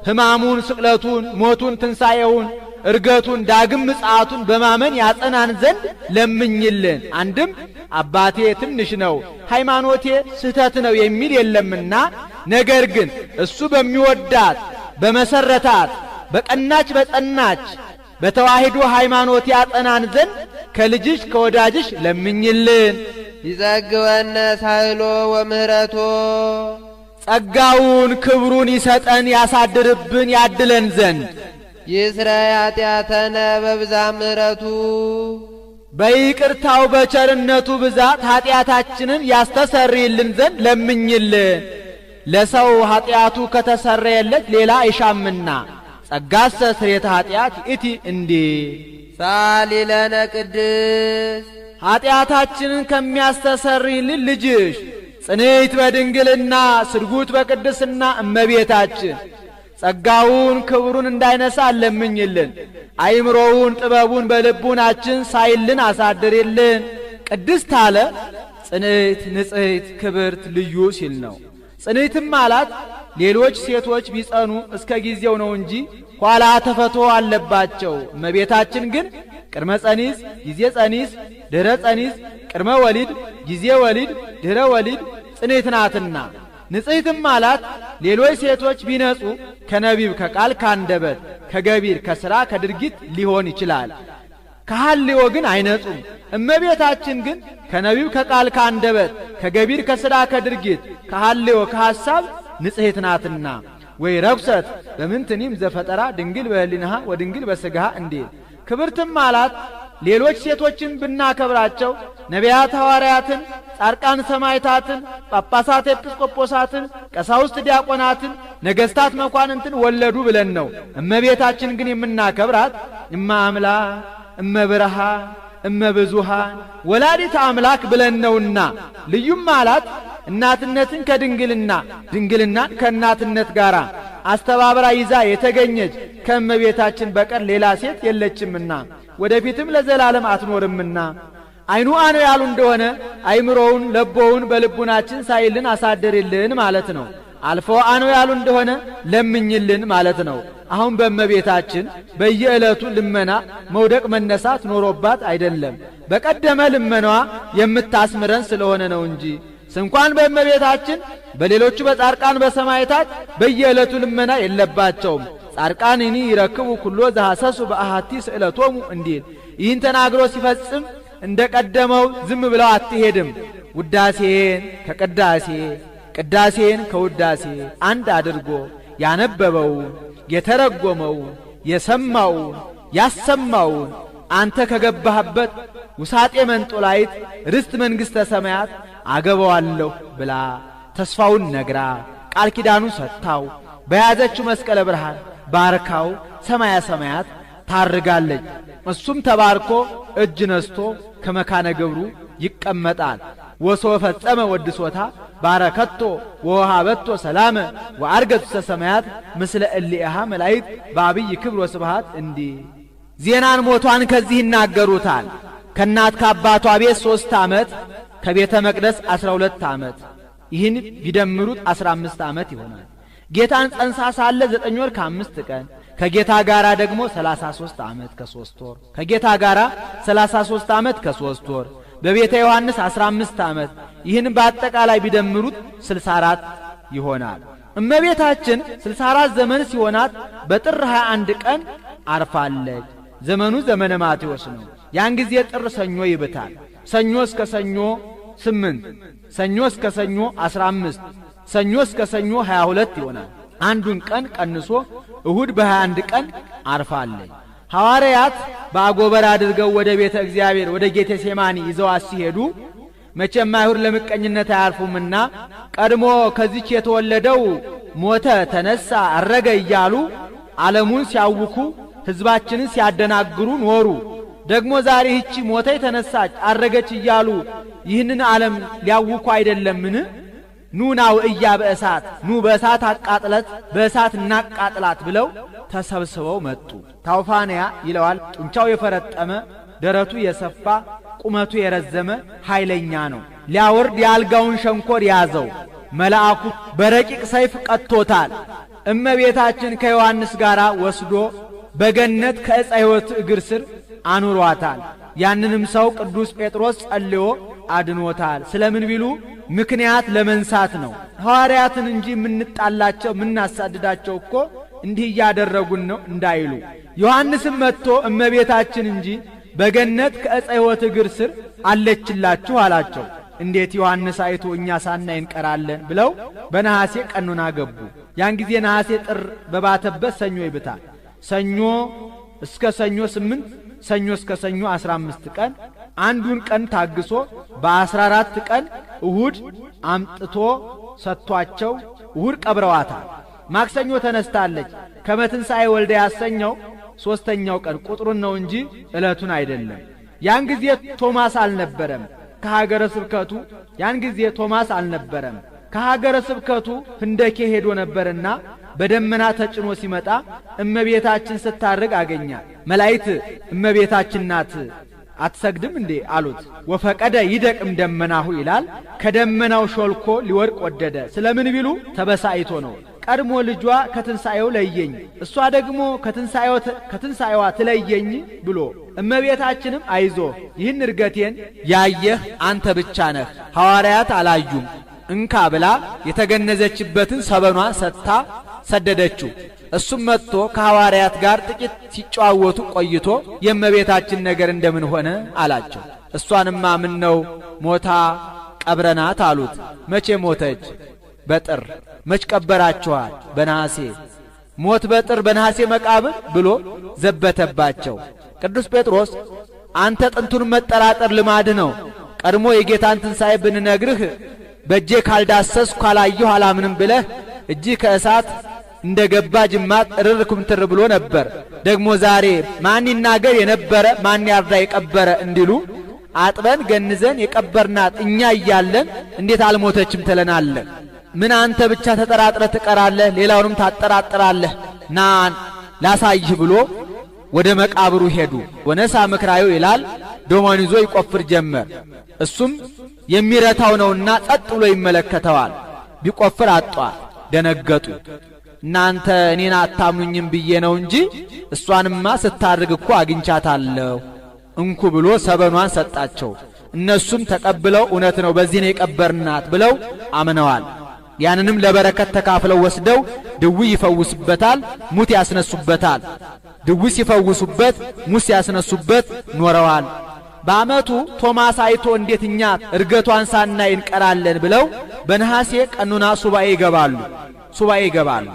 ሕማሙን ስቅለቱን ሞቱን ትንሣኤውን እርገቱን ዳግም ምጽአቱን በማመን ያጸናን ዘንድ ለምኝልን። አንድም አባቴ ትንሽ ነው፣ ሃይማኖቴ ስህተት ነው የሚል የለምና ነገር ግን እሱ በሚወዳት በመሰረታት በቀናች በጸናች በተዋሂዶ ሃይማኖት ያጸናን ዘንድ ከልጅሽ ከወዳጅሽ ለምኝልን። ይጸግወነ ሳህሎ ወምህረቶ ጸጋውን ክብሩን ይሰጠን ያሳድርብን ያድለን ዘንድ ይስረይ ኃጢአተነ በብዛ ምህረቱ በይቅርታው በቸርነቱ ብዛት ኃጢአታችንን ያስተሰርይልን ዘንድ ለምኝልን። ለሰው ኃጢአቱ ከተሰረየለት ሌላ አይሻምና ጸጋሰ ስርየተ ኃጢአት እቲ እንዲ ሳሊ ለነ ቅድስ ኃጢአታችንን ከሚያስተሰርይልን ልጅሽ ጽንዕት በድንግልና ስርጉት በቅድስና እመቤታችን ጸጋውን ክብሩን እንዳይነሳ ለምኝልን። አይምሮውን ጥበቡን በልቡናችን ሳይልን አሳድርልን። ቅድስት አለ ጽንዕት ንጽሕት ክብርት ልዩ ሲል ነው። ጽንዕትም አላት ሌሎች ሴቶች ቢጸኑ እስከ ጊዜው ነው እንጂ ኋላ ተፈቶ አለባቸው። እመቤታችን ግን ቅድመ ጸኒስ ጊዜ ጸኒስ ድህረ ጸኒስ ቅድመ ወሊድ ጊዜ ወሊድ ድህረ ወሊድ ጽንዕት ናትና። ንጽሕትም አላት ሌሎች ሴቶች ቢነጹ ከነቢብ ከቃል ካንደበት ከገቢር ከሥራ ከድርጊት ሊሆን ይችላል። ከሐልዮ ግን አይነጹም። እመቤታችን ግን ከነቢብ ከቃል ካንደበት ከገቢር ከሥራ ከድርጊት ከሐልዮ ከሐሳብ ንጽሕት ናትና። ወይ ረኩሰት በምንትኒም ዘፈጠራ ድንግል በህሊናሃ ወድንግል በሥጋሃ እንዲል። ክብርትም አላት ሌሎች ሴቶችን ብናከብራቸው ነቢያት ሐዋርያትን፣ ጻድቃን ሰማዕታትን፣ ጳጳሳት ኤጲስቆጶሳትን፣ ቀሳውስት ዲያቆናትን፣ ነገሥታት መኳንንትን ወለዱ ብለን ነው። እመቤታችን ግን የምናከብራት እመ አምላክ እመ ብርሃን እመ ብዙኃን ወላዲተ አምላክ ብለን ነውና። ልዩም አላት እናትነትን ከድንግልና ድንግልናን ከእናትነት ጋር አስተባብራ ይዛ የተገኘች ከእመቤታችን በቀር ሌላ ሴት የለችምና ወደፊትም ለዘላለም አትኖርምና። አይኑ አነ ያሉ እንደሆነ አይምሮውን ለቦውን በልቡናችን ሳይልን አሳድርልን ማለት ነው። አልፎ አነ ያሉ እንደሆነ ለምኝልን ማለት ነው። አሁን በእመቤታችን በየዕለቱ ልመና መውደቅ መነሳት ኖሮባት አይደለም፣ በቀደመ ልመናዋ የምታስምረን ስለሆነ ነው እንጂ ስንኳን በእመቤታችን በሌሎቹ በጻድቃን በሰማዕታት በየዕለቱ ልመና የለባቸውም። ጻድቃንኒ ይረክቡ ኩሎ ዘሐሰሱ በአሐቲ ስእለቶሙ እንዲል። ይህን ተናግሮ ሲፈጽም እንደ ቀደመው ዝም ብለው አትሄድም። ውዳሴን ከቅዳሴ ቅዳሴን ከውዳሴ አንድ አድርጎ ያነበበውን የተረጎመውን የሰማውን ያሰማውን አንተ ከገባህበት ውሳጤ መንጦላይት ርስት መንግሥተ ሰማያት አገባዋለሁ ብላ ተስፋውን ነግራ ቃል ኪዳኑን ሰጥታው በያዘችው መስቀለ ብርሃን ባርካው ሰማያ ሰማያት ታርጋለች። እሱም ተባርኮ እጅ ነስቶ ከመካነ ገብሩ ይቀመጣል። ወሶ ፈጸመ ወድሶታ ባረከቶ ወሃበቶ ሰላመ ወአርገቱ ሰማያት ምስለ እሊሃ መላእክት በአብይ ክብር ወስብሃት እንዲ። ዜናን ሞቷን ከዚህ ይናገሩታል። ከእናት ከአባቷ ቤት 3 ዓመት ከቤተ መቅደስ 12 ዓመት ይህን ቢደምሩት 15 ዓመት ይሆናል። ጌታን ጸንሳ ሳለ 9 ወር ከ5 ቀን ከጌታ ጋራ ደግሞ 33 ዓመት ከ3 ወር ከጌታ ጋራ 33 ዓመት ከ3 ወር በቤተ ዮሐንስ 15 ዓመት ይህን በአጠቃላይ ቢደምሩት 64 ይሆናል። እመቤታችን 64 ዘመን ሲሆናት በጥር 21 ቀን አርፋለች። ዘመኑ ዘመነ ማቴዎስ ነው። ያን ጊዜ ጥር ሰኞ ይብታል። ሰኞ እስከ ሰኞ 8 ሰኞ እስከ ሰኞ 15 ሰኞ እስከ ሰኞ 22 ይሆናል። አንዱን ቀን ቀንሶ እሁድ በ21 ቀን አርፋለች። ሐዋርያት በአጎበር አድርገው ወደ ቤተ እግዚአብሔር ወደ ጌቴሴማኒ ይዘው ሲሄዱ መቼም አይሁድ ለምቀኝነት አያልፉምና ቀድሞ ከዚች የተወለደው ሞተ ተነሳ አረገ እያሉ ዓለሙን ሲያውኩ ሕዝባችንን ሲያደናግሩ ኖሩ። ደግሞ ዛሬ ይህች ሞተች ተነሳች አረገች እያሉ ይህንን ዓለም ሊያውኩ አይደለምን? ኑናው እያ በእሳት ኑ በእሳት አቃጥለት በእሳት እናቃጥላት ብለው ተሰብስበው መጡ። ታውፋንያ ይለዋል። ጡንቻው የፈረጠመ ደረቱ የሰፋ ቁመቱ የረዘመ ኃይለኛ ነው። ሊያወርድ የአልጋውን ሸንኮር ያዘው። መልአኩ በረቂቅ ሰይፍ ቀጥቶታል። እመቤታችን ከዮሐንስ ጋር ወስዶ በገነት ከዕፀ ሕይወት እግር ስር አኑሯታል። ያንንም ሰው ቅዱስ ጴጥሮስ ጸልዮ አድኖታል። ስለምን ቢሉ ምክንያት ለመንሳት ነው። ሐዋርያትን እንጂ ምንጣላቸው ምናሳድዳቸው እኮ እንዲህ ያደረጉን ነው እንዳይሉ። ዮሐንስም መጥቶ እመቤታችን እንጂ በገነት ከዕፀ ሕይወት እግር ስር አለችላችሁ አላቸው። እንዴት ዮሐንስ አይቶ እኛ ሳናይ እንቀራለን ብለው በነሐሴ ቀኑና ገቡ። ያን ጊዜ ነሐሴ ጥር በባተበት ሰኞ ይብታል። ሰኞ እስከ ሰኞ 8 ሰኞ እስከ ሰኞ 15 ቀን አንዱን ቀን ታግሶ በ14 ቀን እሁድ አምጥቶ ሰጥቷቸው እሁድ ቀብረዋታል። ማክሰኞ ተነስታለች። ከመትንሣኤ ወልደ ያሰኘው 3ኛው ቀን ቁጥሩን ነው እንጂ ዕለቱን አይደለም። ያን ጊዜ ቶማስ አልነበረም ከሀገረ ስብከቱ ያን ጊዜ ቶማስ አልነበረም ከሀገረ ስብከቱ ህንደኬ ሄዶ ነበርና በደመና ተጭኖ ሲመጣ እመቤታችን ስታርግ አገኛት። መላእክት እመቤታችን ናት አትሰግድም እንዴ አሉት። ወፈቀደ ይደቅም ደመናሁ ይላል። ከደመናው ሾልኮ ሊወርቅ ወደደ። ስለምን ቢሉ ተበሳይቶ ነው። ቀድሞ ልጇ ከትንሣኤው ለየኝ እሷ ደግሞ ከትንሣኤዋ ትለየኝ ብሎ እመቤታችንም አይዞ ይህን እርገቴን ያየህ አንተ ብቻ ነህ፣ ሐዋርያት አላዩም እንካ ብላ የተገነዘችበትን ሰበኗን ሰጥታ ሰደደችው። እሱም መጥቶ ከሐዋርያት ጋር ጥቂት ሲጨዋወቱ ቆይቶ የእመቤታችን ነገር እንደምን ሆነ አላቸው። እሷንማ ምን ነው ሞታ ቀብረናት አሉት። መቼ ሞተች? በጥር። መች ቀበራችኋል? በነሐሴ። ሞት በጥር በነሐሴ መቃብር ብሎ ዘበተባቸው። ቅዱስ ጴጥሮስ አንተ ጥንቱን መጠራጠር ልማድ ነው። ቀድሞ የጌታን ትንሣኤ ብንነግርህ በእጄ ካልዳሰስኩ ካላየሁ አላምንም ብለህ እጅ ከእሳት እንደገባ ጅማት እርር ኩምትር ብሎ ነበር። ደግሞ ዛሬ ማን ይናገር የነበረ ማን ያርዳ የቀበረ እንዲሉ አጥበን ገንዘን የቀበርናት እኛ እያለን እንዴት አልሞተችም ትለናለህ? ምን አንተ ብቻ ተጠራጥረህ ትቀራለህ? ሌላውንም ታጠራጥራለህ? ናን ላሳይህ ብሎ ወደ መቃብሩ ሄዱ። ወነሳ ምክራዩ ይላል። ዶማን ይዞ ይቆፍር ጀመር። እሱም የሚረታው ነውና ጸጥ ብሎ ይመለከተዋል። ቢቆፍር አጧት። ደነገጡ። እናንተ እኔን አታምኑኝም ብዬ ነው እንጂ እሷንማ ስታርግ እኮ አግኝቻታለሁ እንኩ ብሎ ሰበኗን ሰጣቸው። እነሱም ተቀብለው እውነት ነው በዚህ ነው የቀበርናት ብለው አምነዋል። ያንንም ለበረከት ተካፍለው ወስደው ድውይ ይፈውሱበታል፣ ሙት ያስነሱበታል። ድውይ ሲፈውሱበት ሙት ያስነሱበት ኖረዋል። በአመቱ ቶማስ አይቶ እንዴትኛ እርገቷን ሳናይ እንቀራለን ብለው በነሐሴ ቀኑና ሱባኤ ይገባሉ።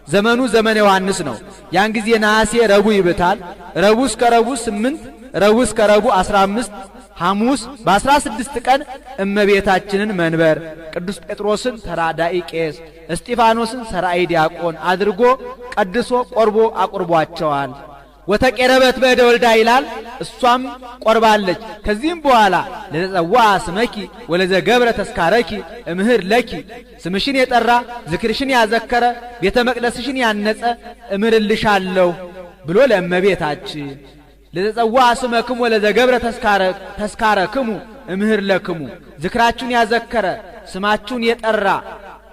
ዘመኑ ዘመነ ዮሐንስ ነው። ያን ጊዜ ነሐሴ ረቡዕ ይብታል። ረቡዕ እስከ ረቡዕ 8 ረቡዕ እስከ ረቡዕ 15 ሐሙስ በ16 ቀን እመቤታችንን መንበር ቅዱስ ጴጥሮስን ተራዳኢ ቄስ እስጢፋኖስን ሰራይ ዲያቆን አድርጎ ቀድሶ ቆርቦ አቁርቧቸዋል። ወተቀረበት በእደ ወልዳ ይላል። እሷም ቆርባለች። ከዚህም በኋላ ለተጸዋ ስመኪ ወለዘ ገብረ ተስካረኪ እምህር ለኪ ስምሽን የጠራ ዝክርሽን ያዘከረ ቤተ መቅደስሽን ያነጸ እምርልሻለሁ ብሎ ለእመቤታችን ለተጸዋ ስመክሙ ወለዘ ገብረ ተስካረክሙ እምህር ለክሙ ዝክራችሁን ያዘከረ ስማችሁን የጠራ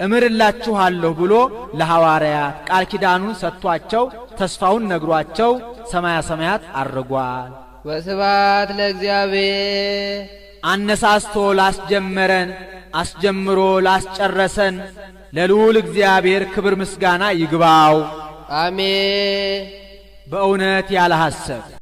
እምርላችኋለሁ ብሎ ለሐዋርያት ቃል ኪዳኑን ሰጥቷቸው ተስፋውን ነግሯቸው ሰማያ ሰማያት አርጓል። ወስብሐት ለእግዚአብሔር። አነሳስቶ ላስጀመረን አስጀምሮ ላስጨረሰን ለልዑል እግዚአብሔር ክብር ምስጋና ይግባው። አሜን። በእውነት ያለ ሐሰት